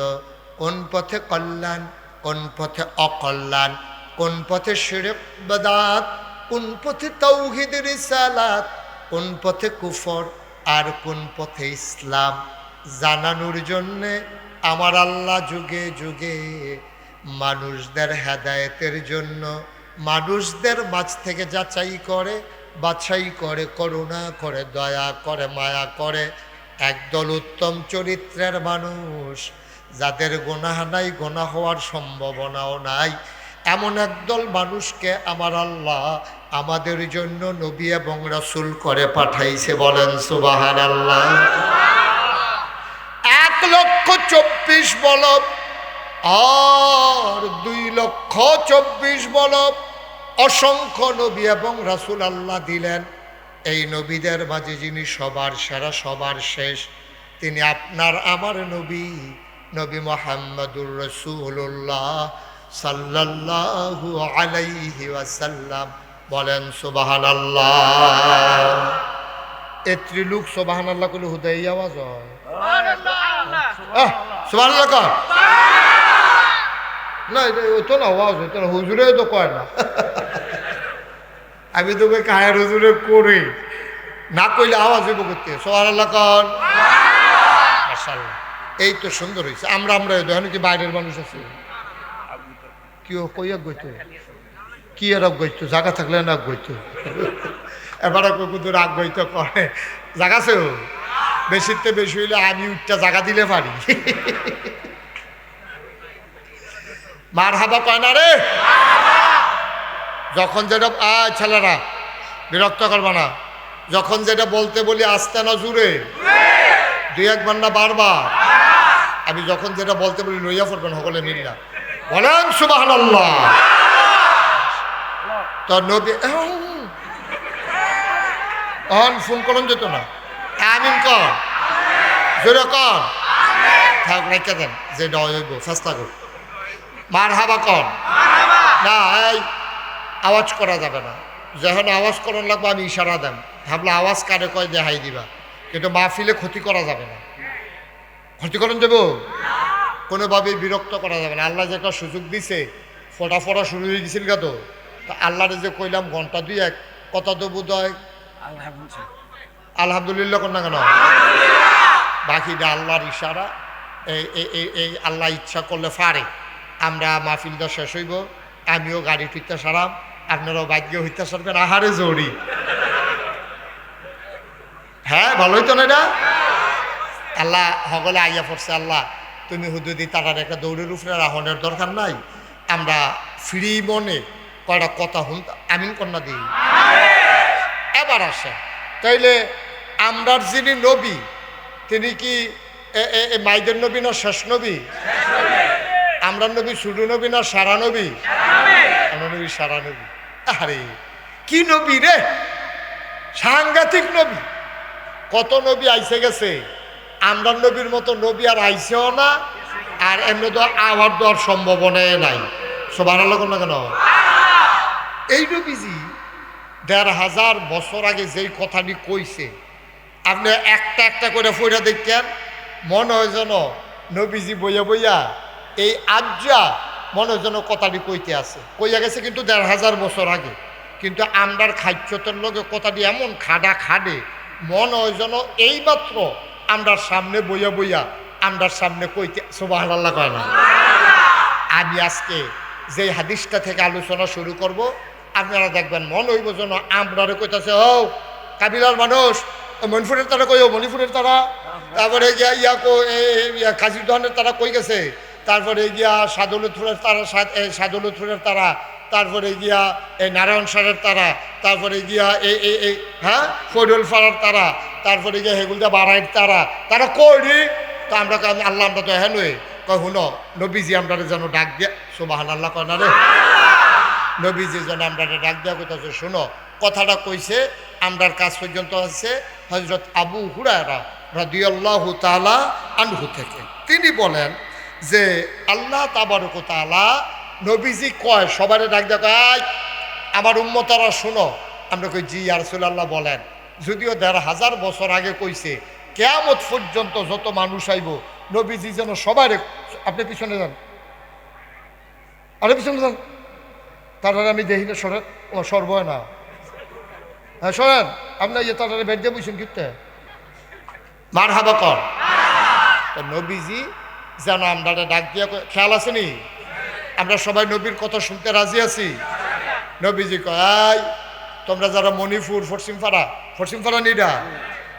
কোন পথে কল্যাণ, কোন পথে অকল্যাণ, কোন পথে শিরক বিদআত, কোন পথে তাওহীদ রিসালাত, কোন পথে কুফর আর কোন পথে ইসলাম জানানোর জন্যে আমার আল্লাহ যুগে যুগে মানুষদের হেদায়েতের জন্য মানুষদের মাঝ থেকে যাচাই করে, বাছাই করে, করুণা করে, দয়া করে, মায়া করে একদল উত্তম চরিত্রের মানুষ, যাদের গুনাহ নাই, গুনাহ হওয়ার সম্ভাবনাও নাই, এমন একদল মানুষকে আমার আল্লাহ আমাদের জন্য নবী এবং রাসূল করে পাঠাইছে। বলেন সুবহানাল্লাহ। 1,24,000 বলব আর 2,24,000 বলব অসংখ্য নবী এবং রাসূল আল্লাহ দিলেন। এই নবীদের মাঝে যিনি সবার সেরা, সবার শেষ, তিনি আপনার আমার নবী, নবী মুহাম্মদুর রাসূলুল্লাহ সাল্লাল্লাহু আলাইহি ওয়াসাল্লাম। বলেন সুবহানাল্লাহ। এত্রি লোক সুবহানাল্লাহ কইলে হুদাই আওয়াজ হয়। সুবহানাল্লাহ কর না, ওই তো না আওয়াজ হইতো না, হুজুরে তো কয় না। আমি তোকে কায়ের হুজুরে করি না, কইলে আওয়াজ হইব করতে। সুবহানাল্লাহ কর। মাশাআল্লাহ, এই তো সুন্দর হয়েছে। আমরা দেখেন কি বাইরের মানুষ আছে, কেউ কইয়া গইতো, কি আর গইতো, জায়গা থাকলে না গইতো। এবারে কুকুর রাগ গইতো করে, জায়গা আছে বেশিতে বেশি হইলে আমি উঠটা জায়গা দিলে পারি। মারহাবা কয় না রে? যখন যেটা ছেলেরা বিরক্ত করবা না, যখন যেটা বলতে বলি আস্তে না জুড়ে, 2-1 না বারবার। আমি যখন যেটা বলতে বলি লইয়া পড়বেন সকলে মিল্লা। বলেন সুবহানাল্লাহ। তো নবী ফোন করুন যেত না, আমিন কর, জোরে কর, থাক রেখে দেন, যে ডয়ব চেষ্টা কর, মারহাবা কর না। এই আওয়াজ করা যাবে না, যখন আওয়াজ করার লাগবে আমি ইশারা দেন, ভাবলে আওয়াজ কারে কয় দেখাই দিবা, কিন্তু মাহফিলে ক্ষতি করা যাবে না। ক্ষতি করেন যাব কোনোভাবেই বিরক্ত করা যাবে না। আল্লাহ যে একটা সুযোগ দিছে, ফোটা শুরু হয়ে গেছিল গা, তো আল্লাহরে যে কইলাম ঘন্টা 2-1 কত তো বোধ হয় আলহামদুলিল্লাহ কর না কেন, বাকিটা আল্লাহর ইশারা। এই আল্লাহ ইচ্ছা করলে পারে, আমরা মাহফিলটা শেষ হইব, আমিও গাড়ি টুইতে সারাম, আপনারাও ভাগ্য হইতে সারবেন। আহারে জড়ি, হ্যাঁ ভালো হইতো না এটা? আল্লাহ হগলে আইয়া পড়ছে, আল্লাহ তুমি হুদুদি তারার একটা দৌড়ের উপরে রাহনের দরকার নাই, আমরা ফ্রি মনে কয়টা কথা হুন আমিন কন্যা দিই। এবার আসেন, তাইলে আমরার যিনি নবী তিনি কি মাইদের নবী না শেষ নবী? আমরা নবী শুরু নবী না সারা নবী? আমরা নবী সারা নবী। আরে কি নবী রে, সাংঘাতিক নবী। কত নবী আইসে গেছে, আমরার নবীর মতো নবী আর আইসেও না, আর এমনি তো আবার দেওয়ার সম্ভাবনাই নাই। সুবহানাল্লাহ না কেন? এই নবীজি ১৫০০ বছর আগে যেই কথাটি কইছে, আপনি একটা একটা করে পড়া দেখতেন, মনে হয় যেন নবীজি বইয়া বইয়া এই আজ্জা মনে হয় যেন কথাটি কইতে আছে, কইয়া গেছে কিন্তু ১৫০০ বছর আগে। কিন্তু আমরার খাদ্যতের লগে কথাটি এমন খাডা খাডে, মনে হয় যেন এইমাত্র আমরার সামনে বইয়া বইয়া আমরার সামনে কইতে। সুবহানাল্লাহ কয় না? আমি আজকে যে হাদিসটা থেকে আলোচনা শুরু করব, আপনারা দেখবেন মনে হইব যেন আমরারে কইতাছে, ও কাবিলার মানুষ, মণিপুরের তারা কই, মণিপুরের তারা, তারপরে গিয়া ইয়া কাজী দোহানের তারা কই গেছে, তারপরে গিয়া সাদৌলতপুরের তারা, সাদৌলতপুরের তারা, তারপরে গিয়া এই নারায়ণ সারের তারা, তারপরে গিয়া এই হ্যাঁ ফৈরুল ফাড়ার তারা, তারপরে গিয়া হেগুলদা বাড়াইয়ের তারা, তারা কই। তো আমরা আল্লাহ আমরা তো হ্যাঁ নই কয়, শুনো নবীজি আমরা যেন ডাক দিয়া। সুবহানাল্লাহ কয় না রে? নবীজি যেন আমরা ডাক দেওয়া কইতাছে, শোনো কথাটা কইছে আমরার কাছ পর্যন্ত আছে হযরত আবু হুরায়রা রাদিয়াল্লাহু তাআলা আনহু থেকে। তিনি বলেন যে আল্লাহ তাবারক ওয়া তাআলা নবীজি কয় সবারে ডাক দেওয়া কয়, আমার উম্মতারা শোনো। আমরা কই জি ইয়া রাসূলুল্লাহ বলেন। যদিও ১৫০০ বছর আগে কইছে, কিয়ামত পর্যন্ত যত মানুষ আইব নবীজি যেন সবাই। আপনি পিছনে যান, আরে পিছনে যান, তারা আমি দেখি না সরেন। ও সরব না, হ্যাঁ সরেন। আপনার ইয়ে তারা বেড দিয়ে বুঝছেন কিনতে মার হাবা কর। নবীজি যেন আমরা ডাক দিয়া, খেয়াল আছে নি? আমরা সবাই নবীর কথা শুনতে রাজি আছি। নবীজি কয়, তোমরা যারা মণিপুর পশ্চিমপাড়া নিডা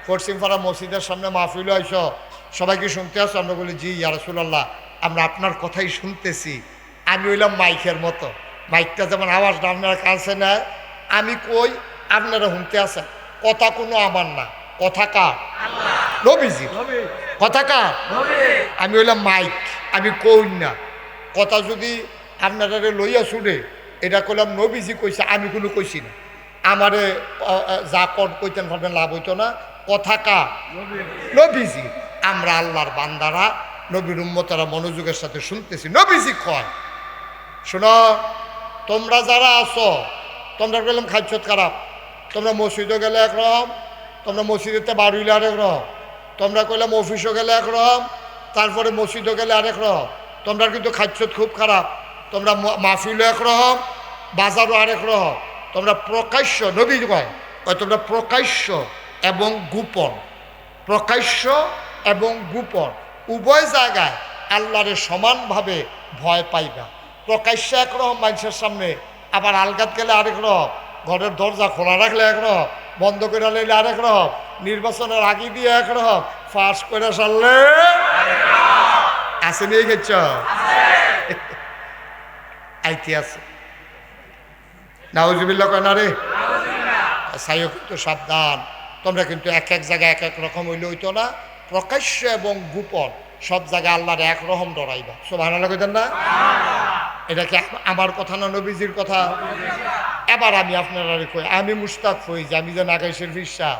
পশ্চিমপাড়া মসজিদের সামনে মাহফিল আইস, সবাই কি শুনতে আসো? আমরা বলি জি ইয়া রাসূলুল্লাহ, আমরা আপনার কথাই শুনতেছি। আমি হইলাম মাইকের মতো, মাইকটা যেমন আওয়াজটা আপনারা কাছে নেয়, আমি কই আপনারা শুনতে আসেন। কথা কোনো আমার না, কথা কার? নবীজি। কথা কার? আমি হইলাম মাইক, আমি কই না। কথা যদি আপনারা লইয়া শুনে, এটা কইলাম নবীজি কইছে, আমি কোনো কইছি না। আমারে যা কট কইতেন ভাববেন লাভ হইতো না। কথা কার? নবীজি। আমরা আল্লাহর বান্দারা, নবীর উম্মতেরা মনোযোগের সাথে শুনতেছি। নবীজি কয়, শোনো তোমরা যারা আছো, তোমরা বললাম খাদ্যত খারাপ, তোমরা মসজিদও গেলে একরকম, তোমরা মসজিদেতে বাড়িলে আরেক রকম, তোমরা কইলাম অফিসও গেলে একরকম, তারপরে মসজিদও গেলে আরেক রকম। তোমরা কিন্তু খাদ্যত খুব খারাপ। তোমরা মাহফিলও একরকম, বাজারও আরেক রকম। তোমরা প্রকাশ্য, নবী কয় তোমরা প্রকাশ্য এবং গোপন, প্রকাশ্য এবং গোপন উভয় জায়গায় আল্লাহরে সমানভাবে ভয় পাইবা। প্রকাশ্য একরকম মানুষের সামনে, আবার আলগাত গেলে আরেক রকম, ঘরের দরজা খোলা রাখলে একরকম, বন্ধ করে নিলে আরেক রকম, নির্বাচনের আগে দিয়ে একরকম, ফাঁস করে সারলে আছে নিয়ে গেছ আইতে আছে। নাউজুবিল্লাহ কয় না রে? সাইও কিন্তু সাবধান, তোমরা কিন্তু এক এক জায়গায় এক এক রকম হইলে হইতো না। প্রকাশ্য এবং গোপন সব জায়গায় আল্লাহর একরকম ডরাইবা। সুবহানাল্লাহ কইতেন না? এটা কি আমার কথা না নবীজির কথা? এবার আমি আপনারা কই, আমি মুশতাক হই যে আমি যে নাগাইশের ফিরসা,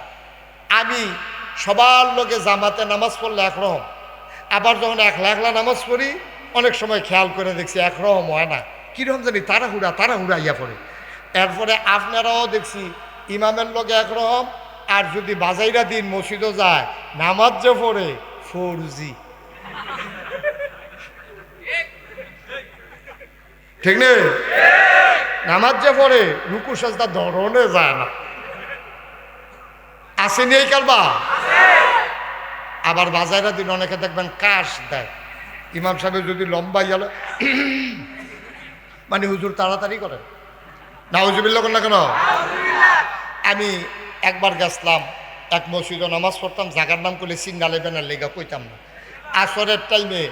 আমি সবার লোকে জামাতে নামাজ পড়লে একরকম, আবার যখন একলা একলা নামাজ পড়ি অনেক সময় খেয়াল করে দেখছি একরকম হয় না, কীরকম জানি তাড়াহুড়া ইয়া পড়ে। এরপরে আপনারাও দেখছি ইমামের লোকে একরকম, আর যদি বাজাইরা দিন মসজিদও যায় নামাজ যে পড়ে ফরজি। ঠিক নেই? নামাজ যে পড়ে রুকু সাজদা ধরনে যায় না। আসেনি এই কারবা? আবার বাজাইরা দিন অনেকে দেখবেন কাশ দেয়, ইমাম সাহেব যদি লম্বা গেল মানে হুজুর তাড়াতাড়ি করেন না, হুজুবিল্লাহ করেন না কেন? আমি একবার গেছিলাম এক মসজিদে নামাজ পড়তাম, জাগার নাম করলে সিঙ্গালে বেনার লেগা কইতাম না। আসরের টাইমে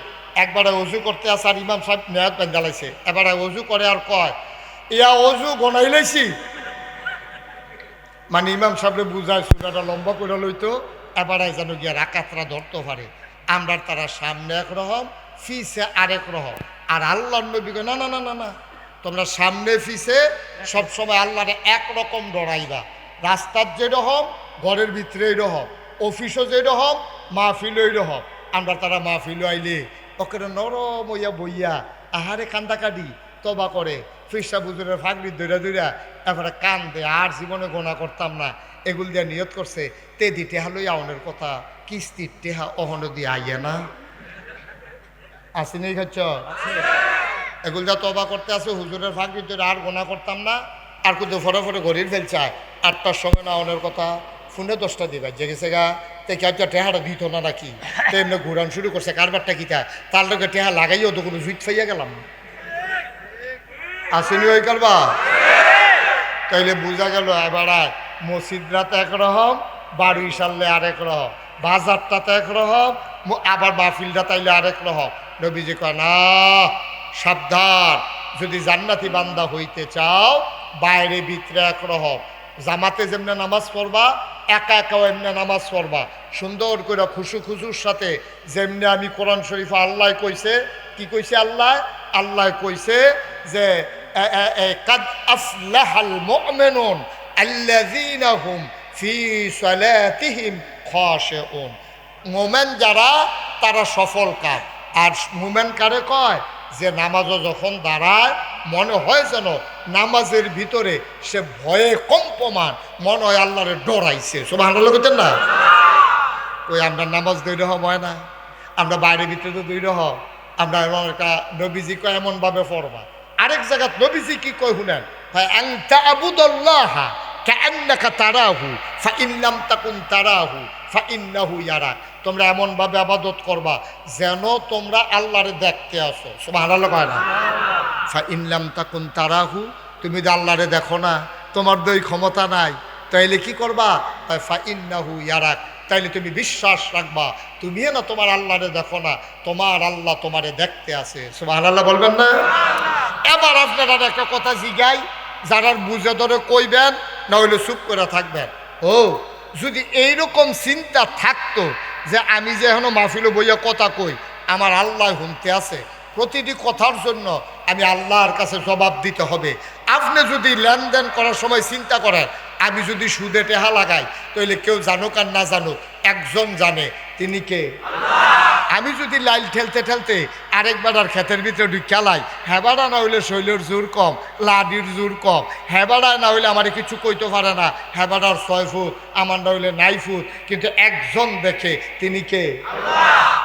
একবারে অজু করতে আসে আর ইমাম সাহেব নেয়াত বেঞ্জালাইছে, এবারে অজু করে আর কয় ইয়া অজু গনাই লাইছি, মানে ইমাম সাহেবরে বুঝায় সুরাটা লম্বা করে লইতো, এবারে যেন গিয়া রাকাতরা ধরতে পারে। আমরা তারা সামনে একরকম ফিসে আরেক রকম, আর আল্লাহর নবী কয় না না না না না, তোমরা সামনে ফিসে সবসময় আল্লাহরে একরকম ডরাইবা। রাস্তার যেরকম, ঘরের ভিতরে এইরকম, অফিসও যেরকম, মাহফিলও এইরকম। আমরা তারা মাহফিলও আইলে ওকে নরম হইয়া বইয়া আহারে কান্দাকাটি তবা করে, ফিসা বুজুরের ফাগড়ি দৈরা দৈরা এবারে কান দে, আর জীবনে গোনা করতাম না। এগুল দিয়ে নিয়ত করছে তেদি টেহা লইয়া অনের কথা, কিস্তির টেহা অহন দিয়ে আইয়া না আসিনি খাচ্ছ, এগুল যা তবা করতে আছে হুজুরের ফাঁকি ধরে আর গোনা করতাম না। আর কিন্তু ফরে ফরে ঘড়ির ফেল চায় 8টার সময় না অনের কথা, ফোনে 10টা দিবা জেগেছে গা, তে কেউ টেহাটা দিত না নাকি, তো এমনি ঘুরান শুরু করছে কারবারটা কিতা, তার লোকে টেহা লাগাইও তো কোনো জুইট ফাইয়া গেলাম আসেনি ওই কারবা। তাইলে বোঝা গেল এবার মসজিদরাতে একরকম, বাড়ি সারলে আরেক রকম, বাজারটাতে একরকম, আবার মাহফিলটা তাইলে আরেক রকম। নবীজি কয় না, সাবধান, যদি জান্নাতি বান্দা হইতে চাও বাইরে ভিতরে একরকম, জামাতে যেমনি নামাজ পড়বা একা একাও এমনি নামাজ পড়বা, সুন্দর করে খুশু খুশুর সাথে। যেমনি আমি কোরআন শরীফে আল্লাহ কইছে, কি কইছে আল্লাহ? আল্লাহ কইছে যে কাদ আফলাহাল মুমিনুন আল্লাযীনা হুম ফি সালাতিহিম খাশিউন। মোমেন যারা তারা সফল কাজ। আর মোমেন কারে কয়? যে নামাজও যখন দাঁড়ায় মনে হয় যেন নামাজের ভিতরে সে ভয়ে কম্পমান, মনে হয় আল্লাহরে ডরাইছে। সুবহানাল্লাহ বলতেন না? ওই আমরা নামাজ দুই রকম হয় না, আমরা বাইরের ভিতরে তো দুই রকম। আমরা এমন একটা নবীজি কয় এমনভাবে পড়বা, আরেক জায়গা নবীজি কি কয় শুনেন, আনতা আবুদাল্লাহা কাআন্নাকা তারাহু ফাইন লাম তাকুন তারাহু ফাইন্নাহু ইয়ারাক। তোমরা এমনভাবে ইবাদত করবা যেন তোমরা আল্লাহরে দেখতে আসো। সুবহানাল্লাহ কয় না? ফাইন লাম তাকুন তারাহু, তুমি যদি আল্লাহরে দেখো না, তোমার দই ক্ষমতা নাই, তাইলে কি করবা? ফাইন্নাহু ইয়ারাক, তাইলে তুমি বিশ্বাস রাখবা তুমিও না তোমার আল্লাহরে দেখো না, তোমার আল্লাহ তোমারে দেখতে আছে। সুবহানাল্লাহ বলবেন না? এবার আপনারা একটা কথা জিগাই, যারা বুঝে ধরে কইবেন, না হইলে চুপ করে থাকবেন। ও যদি এইরকম চিন্তা থাকতো যে আমি যে এখনো মাহফিলে বইয়া কথা কই, আমার আল্লাহ শুনতে আছে, প্রতিটি কথার জন্য আমি আল্লাহর কাছে জবাব দিতে হবে। আপনি যদি লেনদেন করার সময় চিন্তা করেন আমি যদি সুদে টেহা লাগাই, তাহলে কেউ জানুক আর না জানুক একজন জানে, তিনি কে? আমি যদি লাইল ঠেলতে ঠেলতে আরেকবার ক্ষেতের ভিতরে ঢুকালাই, হেবাড়া না হইলে শৈলের জোর কম, লাডির জোর কম, হেবাড়া না হইলে আমার কিছু কইতে পারে না, হেবাড়ার 6 ফুট, আমার না হইলে 9 ফুট, কিন্তু একজন দেখে, তিনি কে?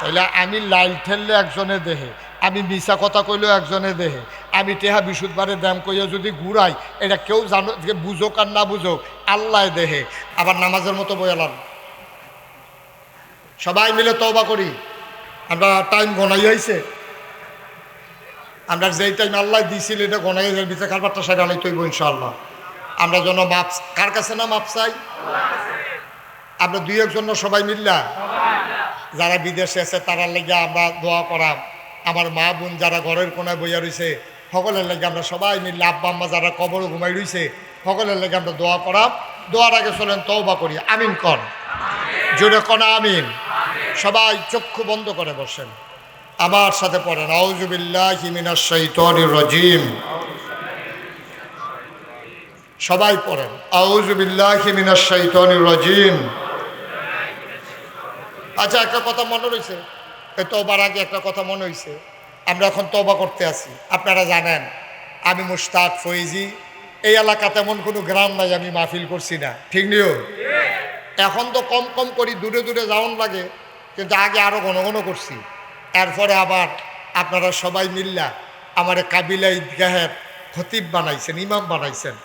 তাইলে আমি লাইল ঠেললে একজনে দেহে, আমি মিশা কথা কইলেও একজনে দেহে, আমি টেহা বিশুদ্ধবারে দাম কইয়া যদি ঘুরাই, এটা কেউ জানো যে বুঝোক আর না বুঝোক আল্লাহ দেহে। আবার নামাজের মতো বইলাম, সবাই মিলে তওবা করি। আমরা টাইম গনাই হয়েছে, আমরা যেই টাইম আল্লাহ দিয়েছিল এটা গনাই হয়ে ভিতরে কারবারটা সেটা নাই তৈব ইনশাআল্লাহ। আমরা যেন মাপ কার কাছে না মাপ চাই, আমরা দুই একজন সবাই মিললা যারা বিদেশে আছে তারার লেগে আমরা দোয়া করাম। আমার মা বোন যারা ঘরের কোনায় বইয়া রয়েছে সকলের লেগে আমরা সবাই মিললে, আব্বা আম্মা যারা কবরে ঘুমাই রয়েছে সকলের লেগে আমরা দোয়া করাম। দোয়ার আগে চলেন তওবা করি। আমিন কর, জোরে কনা আমিন। সবাই চক্ষু বন্ধ করে বসেন, আমার সাথে পড়েন আউযু বিল্লাহি মিনাশ শাইতানির রাজিম। সবাই পড়েন আউযু বিল্লাহি মিনাশ শাইতানির রাজিম। আচ্ছা, একটা কথা মনে রয়েছে, এই তওবার আগে একটা কথা মনে হয়েছে, আমরা এখন তওবা করতে আছি। আপনারা জানেন আমি মুশতাক ফয়েজি, এই এলাকাতে এমন কোনো গ্রাম নাই আমি মাহফিল করছি না, ঠিক নিও? এখন তো কম কম করি, দূরে দূরে যাওয়ান লাগে, কিন্তু আগে আরও ঘন ঘন করছি। এরপরে আবার আপনারা সবাই মিল্লা আমার কাবিলা ঈদগাহের খতিব বানাইছেন, ইমাম বানাইছেন।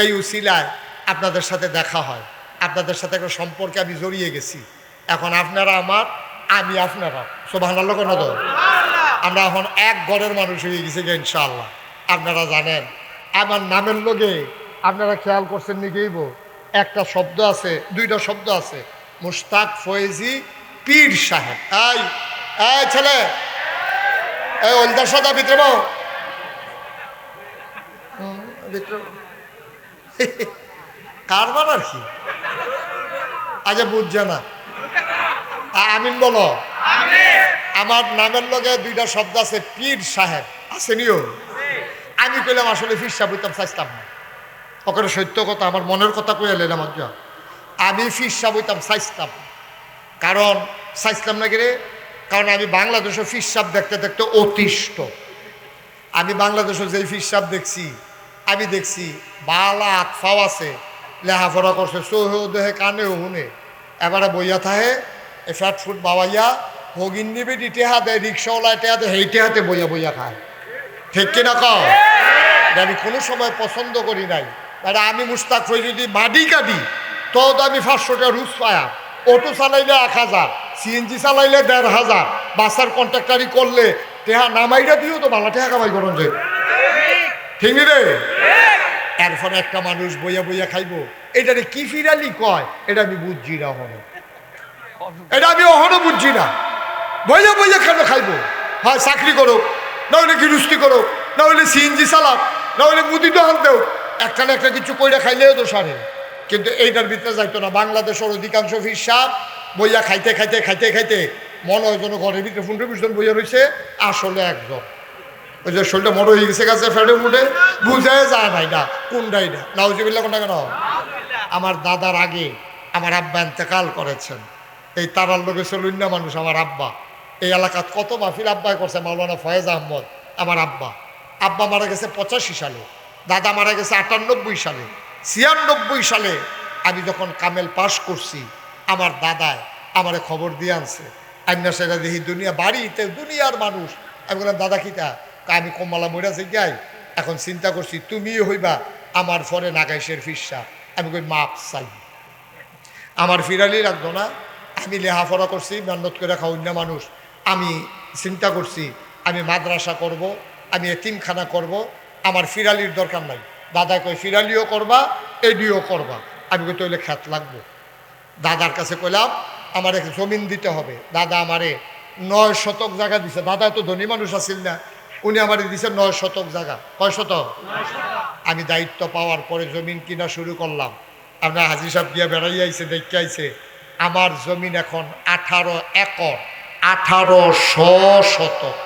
এই উসিলায় আপনাদের সাথে দেখা হয়, আপনাদের সাথে একটা সম্পর্কে আমি জড়িয়ে গেছি। এখন আপনারা আমার, আমি আপনারা। সুবহানাল্লাহ কেন তো? আমরা এখন এক ঘরের মানুষ হয়ে গেছি ইনশাআল্লাহ। আপনারা জানেন আমার নামের লগে আপনারা খেয়াল করছেন নিকেইব একটা শব্দ আছে, দুইটা শব্দ আছে, মুশতাক ফয়েজি পীর সাহেব। এই এই ছেলে, এই ওলদার সাদা ভিতরে কারবার আর কি আজ বুঝছে না। আমিন বলো। আমার নামের লগে দুইটা শব্দ আছে, পীর সাহেব আসেনিও। আমি কইলাম আসলে পীর সাহেব হইতাম চাইতাম না, ওখানে সত্য কথা আমার মনের কথা কইয়া লেলাম। আমি পীর সাহেব হইতাম চাইতাম, কারণ চাইতাম না কিরে, কারণ আমি বাংলাদেশের পীর সাহেব দেখতে দেখতে অতিষ্ঠ। আমি বাংলাদেশের যেই পীর সাহেব দেখছি, আমি দেখছি বালা আতফাও আছে, লেহাপড়া করছে, চোহেও দেহে কানেও শুনে, এবারে বইয়া থাহে এ ফ্যাট ফুট বাবাইয়া হগিন নিবি টেহা দেয়, রিক্সাওয়ালা টেহা দেয়, হেই টেহাতে বইয়া বইয়া খায়। ঠিক কিনা কও? আমি কোনো সময় পছন্দ করি নাই। মানে আমি মুস্তাক হয়ে যদি মাডি কাটি তো আমি 500 টাকা রুজ পায়া, অটো চালাইলে 1000, সিএনজি চালাইলে 1500, বাসার কন্ট্রাক্টারি করলে টেহা নামাইরা দিও তো ভালো টেহা কামাই করুন যে, ঠিক রে? এরপরে একটা মানুষ বইয়া বইয়া খাইবো, এটারে কি ফিরালি কয়, এটা আমি বুঝছি না হলো, এটা আমি অহনো বুঝছি না। বইয়া বইয়া কেন খাইবো? হয় চাকরি করো, না হলে গৃহস্থী করো, না হলে সিএনজি চালাক, না হলে মুদি দোকান দেও, একটা না একটা কিছু কইরা খাইলেও তো সারে। কিন্তু এইটার ভিতরে যাইতো না। বাংলাদেশের অধিকাংশ পীর সাহেব বইয়া খাইতে খাইতে খাইতে খাইতে মনে হয় যেন ঘরের ভিতরে 15-20 জন বইয়া রয়েছে, আসলে একজন। ওই যে শরীরটা মোড় হয়ে গেছে গাছে ফেটে মুটে বুঝে যায় ভাই না কোনটাই না। নাউজুবিল্লাহ কোনটা কেন? আমার দাদার আগে আমার আব্বা ইন্তেকাল করেছেন। এই তারার লোকে চলুন্না মানুষ আমার আব্বা। এই এলাকাত কত মাহফিল আব্বাই করছে, মাওলানা ফয়েজ আহমদ আমার আব্বা। আব্বা মারা গেছে 85 সালে, দাদা মারা গেছে 98 সালে। 96 সালে আমি যখন কামেল পাশ করছি, আমার দাদায় আমারে খবর দিয়ে আনছে, আইনা সেটা দেখি দুনিয়া বাড়িতে দুনিয়ার মানুষ। আমি বললাম দাদা কিতা? আমি কমলা মইরা যাই, এখন চিন্তা করছি তুমিও হইবা আমার ফরে নাগাইশের ফিরসা। আমি কই মাপ চাই, আমার ফিরালি রাখবো না। আমি লেহাপড়া করছি, মেহনত করে খাওয়া মানুষ। আমি চিন্তা করছি আমি মাদ্রাসা করব, আমি এতিমখানা করব, আমার ফিরালির দরকার নাই। দাদা কই ফিরালিও করবা, এডিও করবা। আমি কই তৈলে খ্যাত লাগবো। দাদার কাছে কইলাম আমার এক জমিন দিতে হবে। দাদা আমারে 9 শতক জায়গা দিছে। দাদা তো ধনী মানুষ আছিল না, উনি আমারে দিছে 9 শতক জায়গা। কয় শতক? আমি দায়িত্ব পাওয়ার পরে জমিন কিনা শুরু করলাম। আপনার হাজি সাহেব গিয়া বেড়াই আইছে, দেখতে আইছে। আমার জমিন এখন 18 একর, 1800 শতক।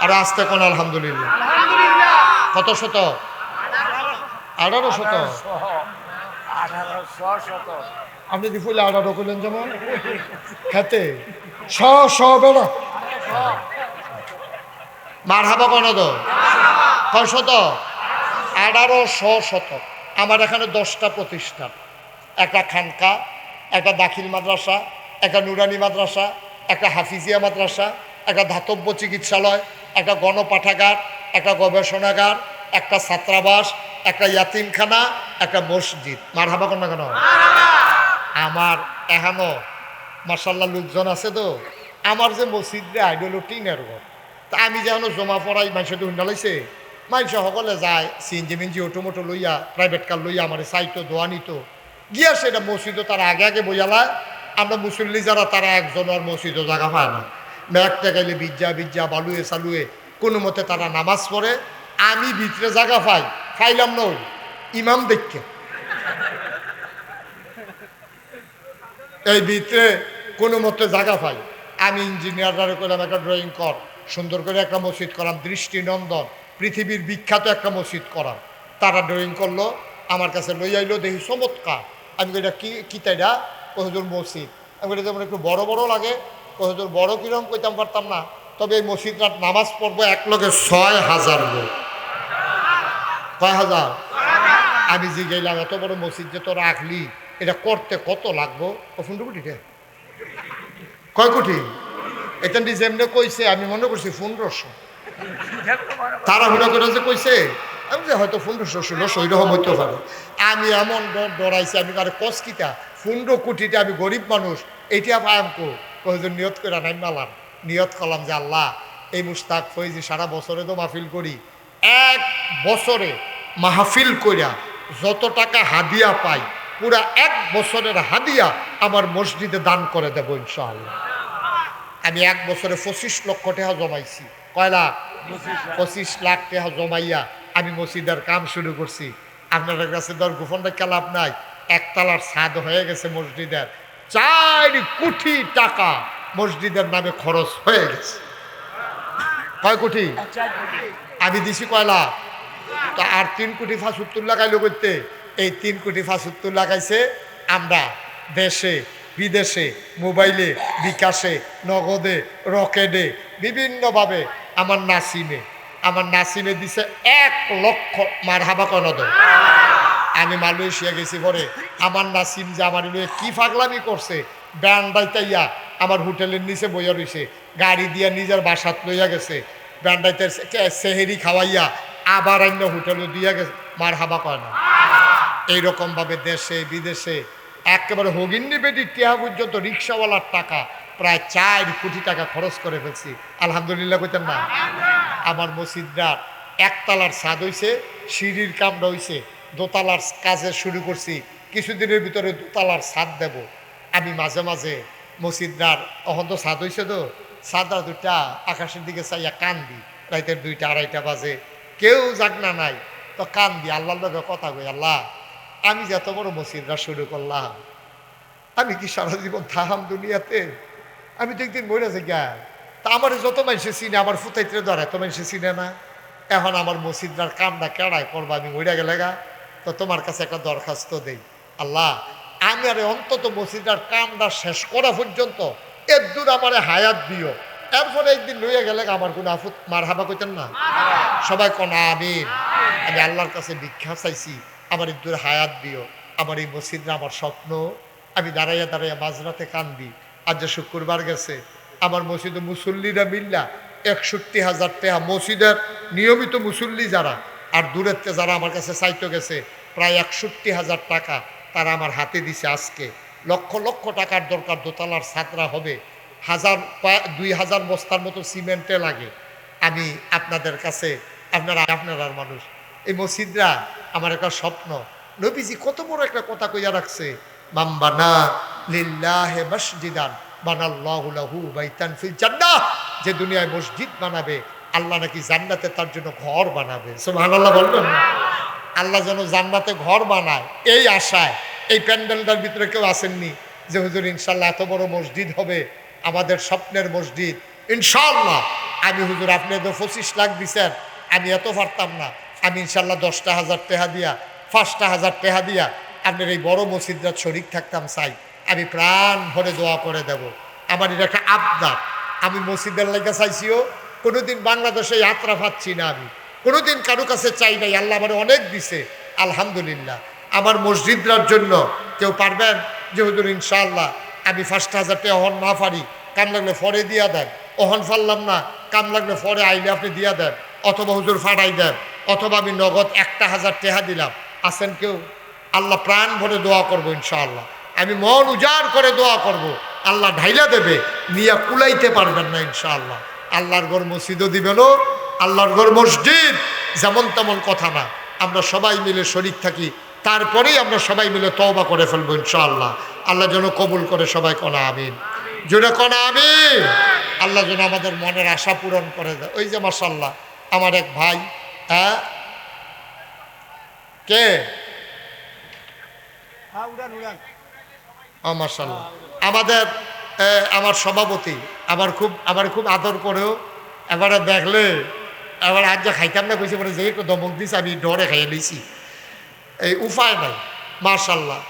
আর আসতে কোন আলহামদুলিল্লাহ। কত শতক? 18 শতক। আপনি দি ফুলে 18 করলেন যেমন খেতে বেড়া মার হাবা কোন তো কয় শতক? 1800 শতক। আমার এখানে 10টা প্রতিষ্ঠান, একটা খানকা, একটা দাখিল মাদ্রাসা, একটা নুরানি মাদ্রাসা, একটা হাফিজিয়া মাদ্রাসা, একটা ধাতব্য চিকিৎসালয়, একটা গণপাঠাগার, একটা গবেষণাগার, একটা ছাত্রাবাস, একটা ইয়াতিমখানা, একটা মসজিদ। মার হাবা কোন না কেন? আমার এখানো মার্শাল্লাহ লোকজন আছে তো। আমার যে মসজিদে আইডল টিনের ঘর, তা আমি যেন জমা পড়াই মানুষের হুন্ডালাইছে, মানুষ সকলে যায় সিএনজি মিনজি অটোমোটো লইয়া, প্রাইভেট কার লইয়া আমার চাইতো দোয়া নিত গিয়া সেটা মসজিদও তারা আগে আগে বইয়ালায়। আমরা মুসল্লি যারা তারা একজন আর মসজিদও জায়গা পায় না, ম্যাকটা গাইলে বিজ্জা বালুয়ে চালুয়ে কোনো মতে তারা নামাজ পড়ে। আমি ভিতরে জায়গা ফাইলাম না ওই ইমাম দেখকে, এই ভিতরে কোনো মতে জায়গা পাই। আমি ইঞ্জিনিয়াররা করলাম একটা ড্রয়িং কর, সুন্দর করে একটা মসজিদ করাম, দৃষ্টিনন্দন পৃথিবীর বিখ্যাত একটা মসজিদ করাম। তারা ড্রয়িং করলো, আমার কাছে লই আইলো, দেখি চমৎকার। আমি এটা কি তাইটা? কহজুর মসজিদ। আমি এটা যেমন একটু বড় বড় লাগে, কহজুর বড় কিরম কইতাম পারতাম না, তবে এই মসজিদটা নামাজ পড়বো এক লগে 6000 লোক। কয় হাজার? আমি যে গেলাম এত বড় মসজিদ যে তোরা রাখলি, এটা করতে কত লাগবো? 15 কোটি। কয় কোটি? এটা যেমনি কইছে আমি মনে করছি 1500। তারা হুড়া করে যে কইছে আমি যে হয়তো 1500-1600 ওইরকম হইতে পারে। আমি এমন ডরাইছি, আমি কারে কষ্কিতা 15 কোটিটা, আমি গরিব মানুষ, এইটা পায়াম কো নিয়ত করে নাই মালাম নিয়ত করলাম যে আল্লাহ এই মুস্তাক ফৈজি সারা বছরে তো মাহফিল করি, এক বছরে মাহফিল কইরা যত টাকা হাদিয়া পাই পুরা এক বছরের হাদিয়া আমার মসজিদে দান করে দেবো ইনশাআল্লাহ। আমি এক বছরে 25 লক্ষ টাকা জমাইছি। কয় লাখ? 25 লাখ টাকা জমাইয়া আমি মসজিদের কাম শুরু করছি। আপনাদের কাছে দর গোপনটা লাভ নাই, একতলার ছাদ হয়ে গেছে মসজিদের, 4 কোটি টাকা মসজিদের নামে খরচ হয়ে গেছে। কয় কোটি? আমি দিছি কয় লাখ? তা আর 3 কোটি 75 লাগাইলো করতে। এই 3 কোটি 75 লাগাইছে আমরা দেশে বিদেশে, মোবাইলে, বিকাশে, নগদে, রকেটে, বিভিন্নভাবে। আমার নাসিমে দিছে 1 লক্ষ। মারহাবা কনদ। আমি মালয়েশিয়া গেছি পরে আমার নাসিম যে আমার কি পাগলামি করছে, ব্যান্ডাইতাইয়া আমার হোটেলের নিচে বইয়া রয়েছে, গাড়ি দিয়া নিজের বাসাত লইয়া গেছে, ব্যান্ডাইতে সেহেরি খাওয়াইয়া আবার অন্য হোটেলে দিয়া গেছে। মারহাবা কয় না? এইরকমভাবে দেশে বিদেশে একেবারে হগিন্নি বেটি টিয়া পর্যন্ত রিক্সাওয়ালার টাকা প্রায় 4 কোটি টাকা খরচ করে ফেলছি। আলহামদুলিল্লাহ কইতেন না? আমার মসজিদটার একতলার ছাদ হইছে, সিঁড়ির কামটা হইছে, দোতলার কাজে শুরু করছি, কিছুদিনের ভিতরে দোতলার ছাদ দেব। আমি মাঝে মাঝে মসজিদটার অহন তো ছাদ হইছে, তো ছাদটা দুটা আকাশের দিকে চাইয়া কান্দি, রাইতের 2টা 2:30 বাজে, কেউ জাগনা নাই, তো কান্দি আল্লাহর লগে কথা কই, আল্লাহ আমি যে এত বড় মসজিদটা শুরু করলাম, আমি কি সারা জীবন থাহাম দুনিয়াতে? আমি তো একদিন মরে যাই গা। তা আমার যত মানুষে চিনে, আমার ফুতাইতে ধরে এত মানুষে চিনে না। এখন আমার মসজিদটার কামটা কেড়ায় করবো, আমি মরে গেলে গা। তো তোমার কাছে একটা দরখাস্ত দেই, আল্লাহ আমি আরে অন্তত মসজিদটার কামটা শেষ করা পর্যন্ত এর দূর আমার হায়াত দিও। এরপরে একদিন লইয়া গেলে আমার কোনো আফুত মারহাবা কইতেন না? সবাই কনা আমিন। আমি আল্লাহর কাছে ভিক্ষা চাইছি, আমার একটু হায়াত দিও। আমার এই মসজিদটা আমার স্বপ্ন। আমি দাঁড়াইয়া দাঁড়াইয়া মাঝরাতে কান্দি। আজ যে শুক্রবার গেছে, আমার মসজিদে মুসল্লিরা মিল্লা 61,000 টাকা, মসজিদের নিয়মিত মুসল্লি যারা আর দূরের যারা আমার কাছে চাইতে গেছে প্রায় 61,000 টাকা তারা আমার হাতে দিছে। আজকে লক্ষ লক্ষ টাকার দরকার, দোতলার ছাত্রা হবে, 2,000 বস্তার মতো সিমেন্টে লাগে। আমি আপনাদের কাছে, আপনার মানুষ, এই মসজিদরা আমার একটা স্বপ্ন। নবীজি কত বড় একটা কথা কইয়া রাখছে, মামবানা লিল্লাহি মসজিদান বানাল্লাহু লাহু বাইতান ফিল জান্নাহ। যে দুনিয়ায় মসজিদ বানাবে, আল্লাহ নাকি জান্নাতে তার জন্য ঘর বানাবে। সুবহানাল্লাহ বলবেন না? আল্লাহ যেন জান্নাতে ঘর বানায়, এই আশায় এই প্যান্ডেলটার ভিতরে কেউ আসেননি যে হুজুর ইনশাল্লাহ এত বড় মসজিদ হবে, আমাদের স্বপ্নের মসজিদ ইনশাআল্লাহ। আমি হুজুর আপনি তো 25 লাখ দিচ্ছেন, আমি এত পারতাম না, আমি ইনশাল্লাহ 10,000 টাকা দিয়া 5,000 টাকা দিয়া আপনার এই বড় মসজিদটা শরীক থাকতাম চাই। আমি প্রাণ ভরে দোয়া করে দেব। আমার এটা একটা আবদার। আমি মসজিদের লেগে চাইছিও, কোনোদিন বাংলাদেশে যাত্রা পাচ্ছি না, আমি কোনোদিন কারো কাছে চাই নাই। আল্লাহ আমার অনেক দিছে আলহামদুলিল্লাহ। আমার মসজিদটার জন্য কেউ পারবেন যে হুজুর ইনশাআল্লাহ আমি 5,000 টাকা অহন না পারি, কাম লাগলে ফরে দিয়া দেন, অহন ফারলাম না, কাম লাগলে ফরে আইলে আপনি দিয়া দেন, অথবা হুজুর ফাটাই দেন, অথবা আমি নগদ 1,000 টাকা দিলাম। আছেন কেউ? আল্লাহ প্রাণ ভরে দোয়া করবো ইনশাআল্লাহ। আমি মন উজাড় করে দোয়া করব, আল্লাহ ঢাইলা দেবে, নিয়া কুলাইতে পারবেন না ইনশাআল্লাহ। আল্লাহর ঘর মসজিদও দিবেন, আল্লাহর ঘর মসজিদ যেমন তেমন কথা না। আমরা সবাই মিলে শরীক থাকি, তারপরেই আমরা সবাই মিলে তওবা করে ফেলবো ইনশাআল্লাহ। আল্লাহ যেন কবুল করে, সবাই কনা আমিন, জোরে কনা আমিন। আল্লাহ যেন আমাদের মনের আশা পূরণ করে দেয়। ওই যে মাশাআল্লাহ আমার এক ভাই, হ্যাঁ কে মাশাআল্লাহ আমাদের আমার সভাপতি, আমার খুব আদর করেও, এবারে দেখলে এবার আজ যা খাইতাম না কইছে, মানে যে একটু দমক দিছে, আমি ডরে খাইয়ে নিয়েছি, এই উপায় নাই। মাশাআল্লাহ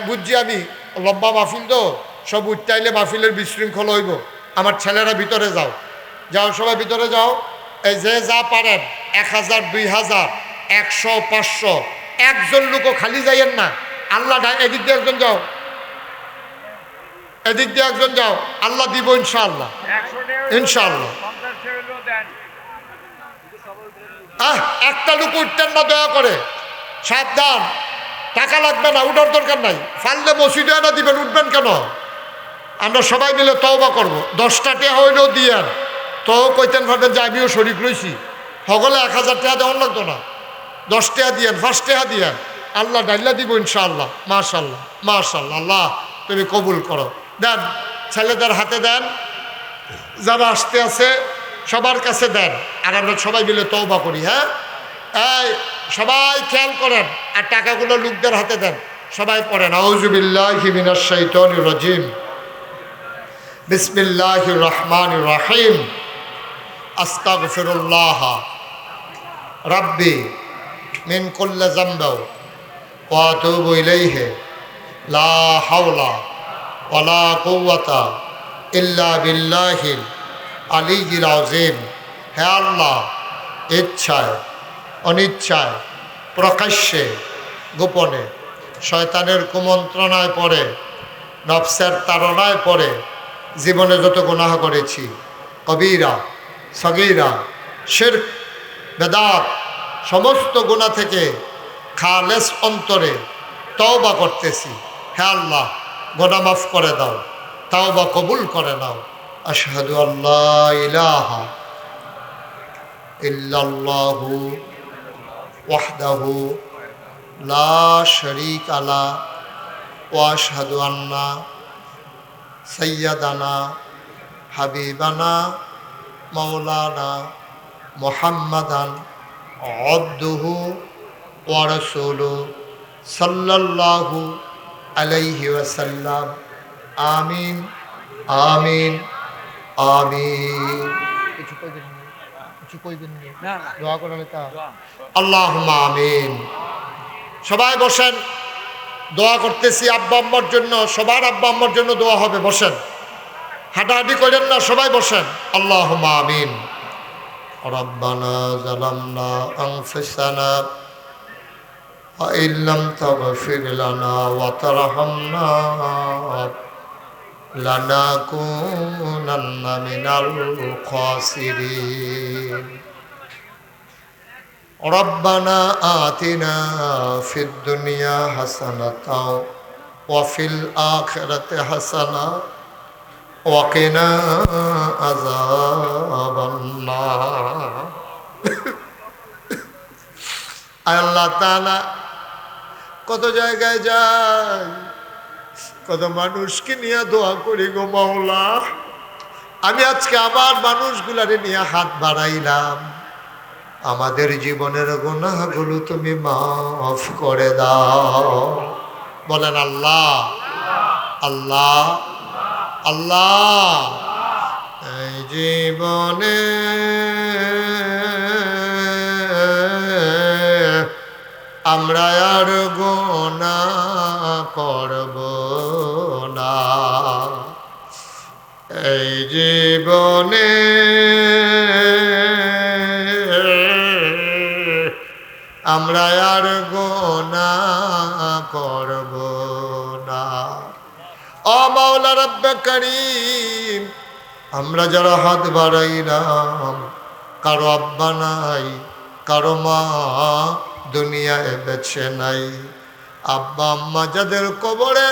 বুঝছি আমি, লম্বা মাহফিল তো, সব উঠটাইলে মাহফিলের বিশৃঙ্খল হইব। আমার ছেলেরা ভিতরে যাও, সবাই ভিতরে যাও। এই যে যা পারেন 1,000 2,000 100 500, একজন লোকও খালি যাইয়েন না। আল্লাহ এদিক দিয়ে একজন যাও, এদিক দিয়ে একজন যাও, আল্লাহ দিব ইনশাআল্লাহ, ইনশাআল্লাহ। একটা লোক উঠতেন না দয়া করে, সাবধান, টাকা লাগবে না, উঠার দরকার নাই। ফাললে মসজিদে না দিবেন, উঠবেন কেন? আমরা সবাই মিলে তওবা করব 10টা টাকা হইলেও দিয়ান তো কইতেন ভাবেন যে আমিও শরিক রইছি সকলে 1000 টাকা দেওয়ার লাগতো না 10 টাকা দিয়ান 5 টাকা দিয়ান আল্লাহ ডাইল্লা দিব ইনশাআল্লাহ মাশাআল্লাহ মাশাআল্লাহ আল্লাহ তুমি কবুল করো দেন ছেলেদের হাতে দেন যারা আসতে আছে সবার কাছে দেন আর আমরা সবাই মিলে তওবা করি হ্যাঁ এই সবাই খেয়াল করেন আর টাকাগুলো লোকদের হাতে দেন সবাই পড়েন আউযু বিল্লাহি মিনাশ শাইতানির রাজিম বিসমিল্লাহির রহমানির রহিম আস্তাগফিরুল্লাহ রাব্বি মিন কুল্লি যামবি ওয়া আতুবু ইলাইহি লা হাওলা ওয়ালা কুওয়াতা ইল্লা বিল্লাহিল আলিয়্যিল আযীম হে আল্লাহ ইচ্ছায় অনিচ্ছায় প্রকাশ্যে গোপনে শয়তানের কুমন্ত্রণায় পড়ে নফসের তাড়নায় পড়ে জীবনে যত গুনাহ করেছি কবিরা সগীরা শিরক বেদাত সমস্ত গুনাহ থেকে খালেস অন্তরে তওবা করতেছি হে আল্লাহ গুনাহ মাফ করে দাও তওবা কবুল করে নাও আশহাদু আল্লা ইলাহা ইল্লাল্লাহু ওয়াহদাহু লা শারীকা লা ওয়া আশহাদু আন্না সাইয়্যিদানা হাবিবানা মাওলানা মুহাম্মাদান আবদুহু ওয়া রাসূলুহু সাল্লাল্লাহু আলাইহি ওয়াসাল্লাম আমিন আমিন আমিন আল্লাহুম্মা আমিন সবাই বসেন দোয়া করতেছি আব্বা আম্মার জন্য সবার আব্বা আম্মার জন্য দোয়া হবে বসেন হাঁটাহাঁটি করেন না সবাই বসেন আল্লাহুম্মা আমিন রব্বানা যালামনা আনফুসানা ওয়া ইল্লাম তাগফির লানা ওয়া তারহামনা লানাকুনান্না মিনাল খাসিরিন রব্বানা আতিনা ফিদ দুনিয়া হাসানাতাও ওয়া ফিল আখিরাতি হাসানা ওয়া কিনা আযাবান নার আল্লাহ তাআলা কত জায়গায় যায় কত মানুষকে নিয়ে দোয়া করি গো মাওলা আমি আজকে আবার মানুষগুলারে নিয়ে হাত বাড়াইলাম আমাদের জীবনের গুনাহগুলো তুমি মাফ করে দাও বলেন আল্লাহ আল্লাহ আল্লাহ এই জীবনে আমরা আর গুনাহ করব না এই জীবনে আমরা আর গুনাহ করব না ও মাওলা রব্বে করিম আমরা যারা হাত বাড়াইলাম কারো আব্বা নাই কারো মা দুনিয়ায় বেঁচে নাই আব্বা আম্মা যাদের কবরে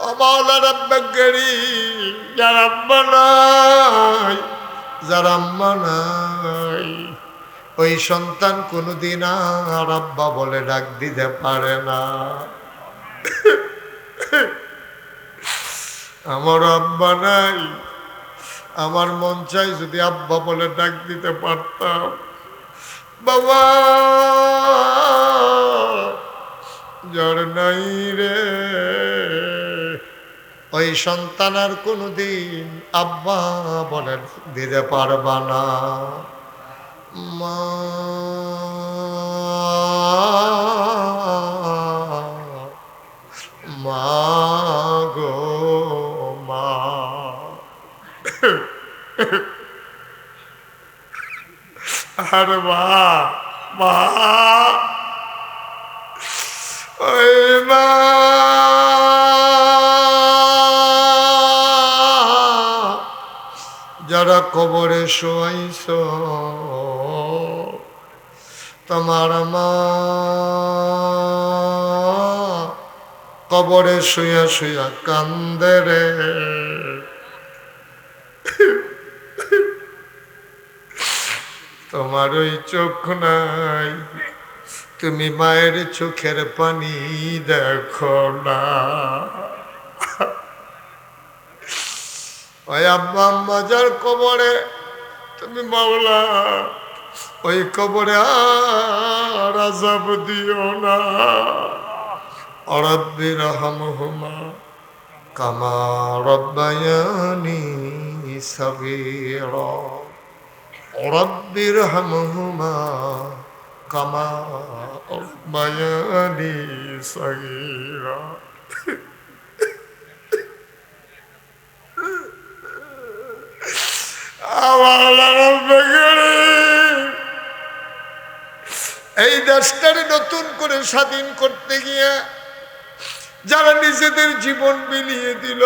ও মাওলা রব্বে করিম যার আব্বা নাই যার আম্মা নাই ওই সন্তান কোনোদিন আর আব্বা বলে ডাক দিতে পারে না আমার আব্বা নাই আমার মন চাই যদি আব্বা বলে ডাক দিতে পারতাম বাবা যার নাই রে ওই সন্তান আর কোনোদিন আব্বা বলে দিতে পারবা না মা মা গো মা আর মা মা ওই মা যারা কবরে শোয়াইছ তোমার মা কবরে শুয়া শুয়া কান্দে রে তোমার ওই চোখ নাই, তুমি মায়ের চোখের পানি দেখো না। ওই আব্বা আম্মা যার কবরে তুমি মাওলা ওই কবরে আর আযাব দিও না। রব্বি রহমহুমা কামা রব্বায়ানি সগীরা। রব্বি রহমহুমা কামা রব্বায়ানি সগীরা। এই দেশটারে নতুন করে স্বাধীন করতে গিয়ে যারা নিজেদের জীবন বিলিয়ে দিল,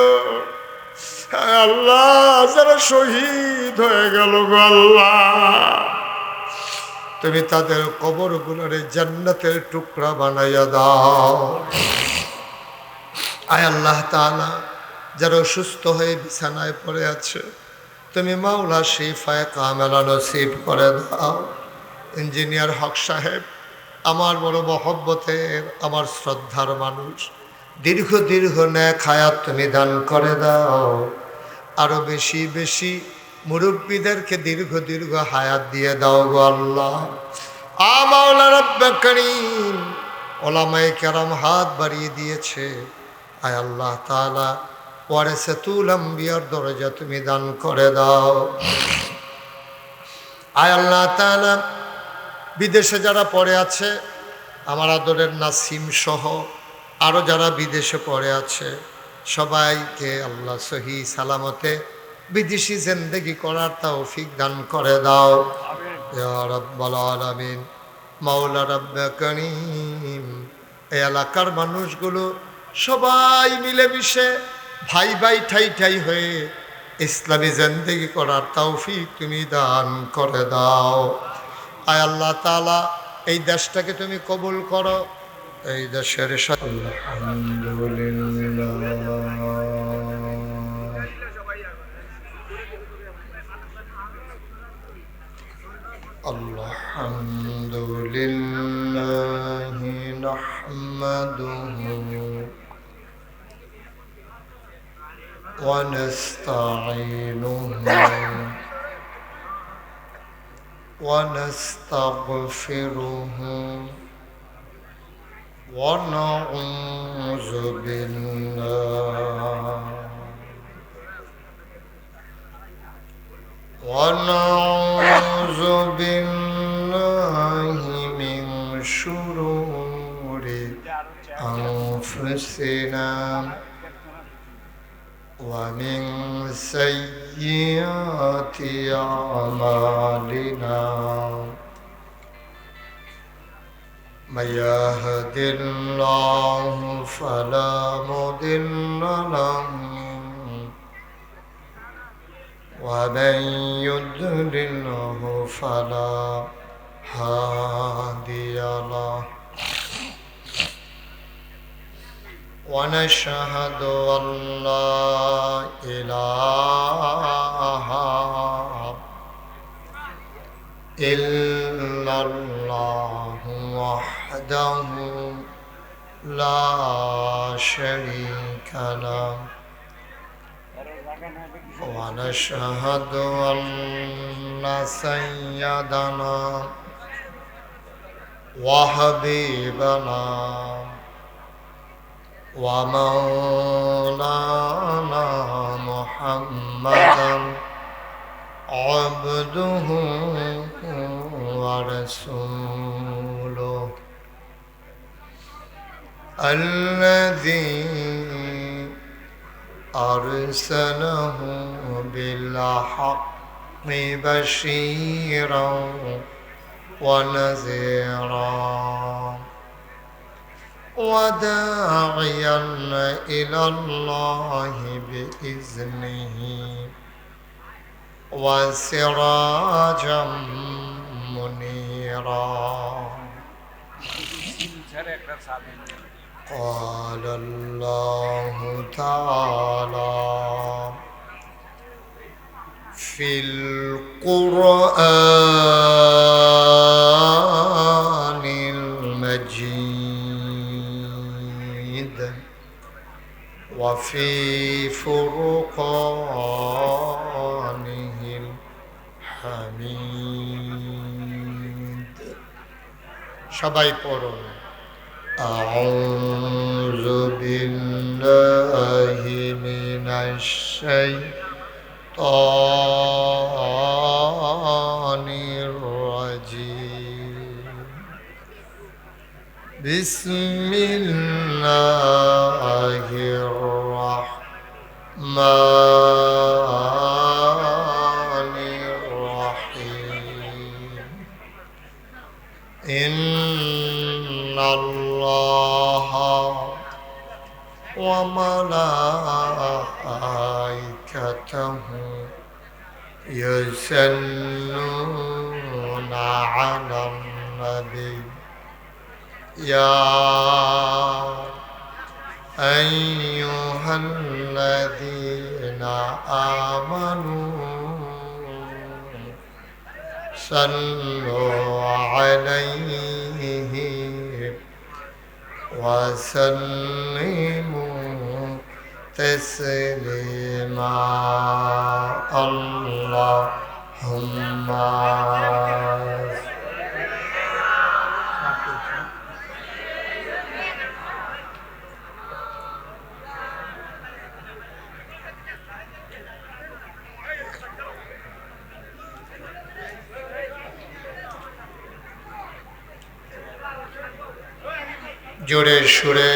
আল্লাহ যারা শহীদ হয়ে গেল গো আল্লাহ, তুমি তাদের কবরগুলোরে জান্নাতের টুকরা বানাইয়া দাও। আয় আল্লাহ তাআলা, যারা অসুস্থ হয়ে বিছানায় পড়ে আছে তুমি মাওলা শিফায়ে কামেলা নসিব করে দাও। ইঞ্জিনিয়ার হক সাহেব আমার বড় মহব্বতের, আমার শ্রদ্ধার মানুষ, দীর্ঘ দীর্ঘ নেক হায়াত তুমি দান করে দাও। আরো বেশি বেশি মুরব্বীদেরকে দীর্ঘ দীর্ঘ হায়াত দিয়ে দাও গো আল্লাহ। মাওলা রব্বে করিম, ওলামায়ে কেরাম হাত বাড়িয়ে দিয়েছে, আয় আল্লাহ তাআলা ওয়ারিসাতুল আম্বিয়ার দরজা তুমি দান করে দাও। আয় আল্লাহ তাআলা বিদেশে যারা পড়ে আছে, আমার আদরের নাসিম সহ আরও যারা বিদেশে পড়ে আছে, সবাইকে আল্লাহ সহি সালামতে বিদেশি জিন্দেগি করার তৌফিক দান করে দাও ইয়া রাব্বাল আলামিন। মাওলা রব্বে করিম, এই এলাকার মানুষগুলো সবাই মিলেমিশে ভাই ভাই ঠাই ঠাই হয়ে ইসলামী জিন্দেগি করার তৌফিক তুমি দান করে দাও। আয় আল্লাহ তাআলা এই দেশটাকে তুমি কবুল করো। এই দেশের আলহামদুলিল্লাহ নাহমাদুহু ওয়া নাস্তাঈনুহু ونستغفره ونعوذ بالله من شرور أنفسنا ومن سيئات أعمالنا، من يهد الله فلا مضل له ومن يضلله فلا هادي له. ونشهد أن لا إله إلا الله وحده لا شريك له. ونشهد أن سيدنا وحبيبنا ومولانا محمدا عبده ورسوله الذي أرسله بالحق بشيرا ونذيرا وداعيا إلى الله بإذنه وسراجا منيرا. قال الله تعالى في القرآن وفي فرقانه الحميد সবাই পড়ুন أعوذ بالله من الشيطان الرجيم بسم الله الرحمن الرحيم إن الله وملائكته يصلون على النبي يا أيها الذين آمنوا صلوا عليه وسلموا تسليما اللهم জোরে সুরে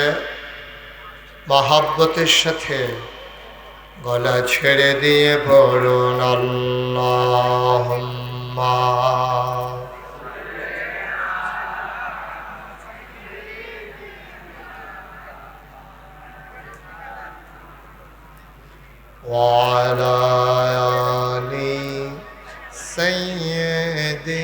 মহাব্বতের সাথে গলা ছেড়ে দিয়ে পড়ুন আল্লাহুম্মা ওয়া আলা আলি সাইয়্যিদিনা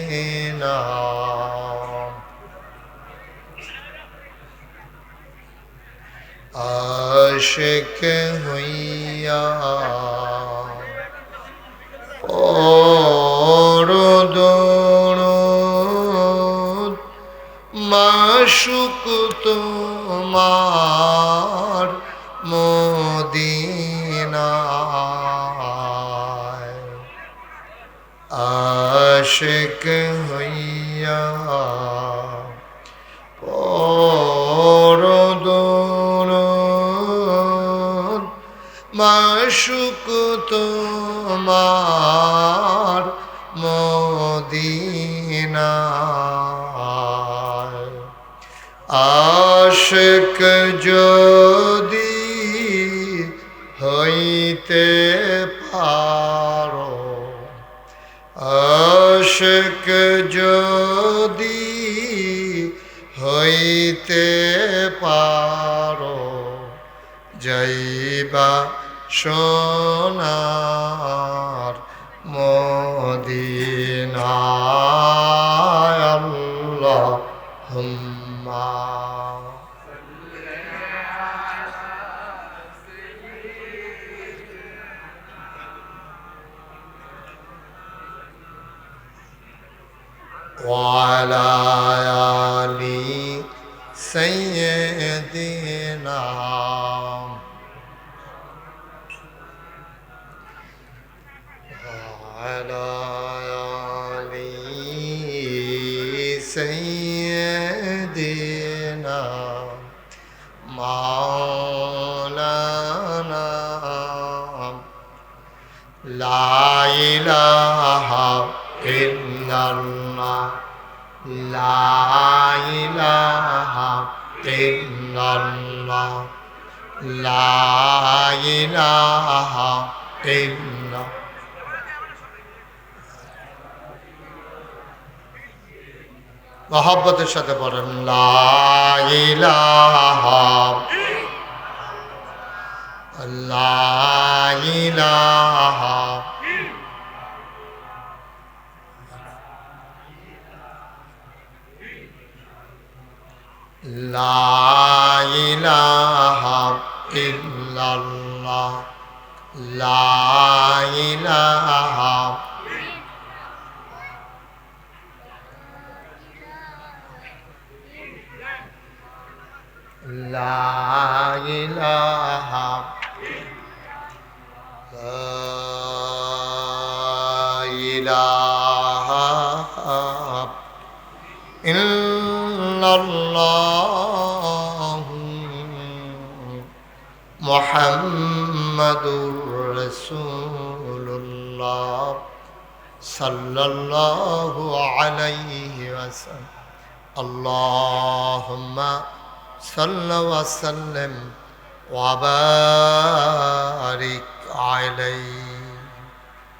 आशिक हुइया और दोनों माशुक तुम्हार मोदीना आशिक हुइया और মাশুক তোমার মদিনায় আশিক যদি হইতে পারো আশিক যদি হইতে পারো যাইবা সোনার মদিনায় আল্লাহুম্মা ওয়া আলা আলি সাইয়্যিদিনা على آل سيدنا مولانا لا إله إلا الله لا إله إلا الله لا إله إلا মহব্বতের সাথে পড়েন লা ইলাহা লা ইলাহা লা ইলাহা ইল্লাল্লাহ লা ইলাহা লা ইলাহা ইলাহা ইল্লাল্লাহু মুহাম্মাদুর রাসূলুল্লাহ সাল্লাল্লাহু আলাইহি ওয়াসাল্লাম আল্লাহুম্মা সাল্লি ওয়া সাল্লিম ওয়া বারিক আলাইহি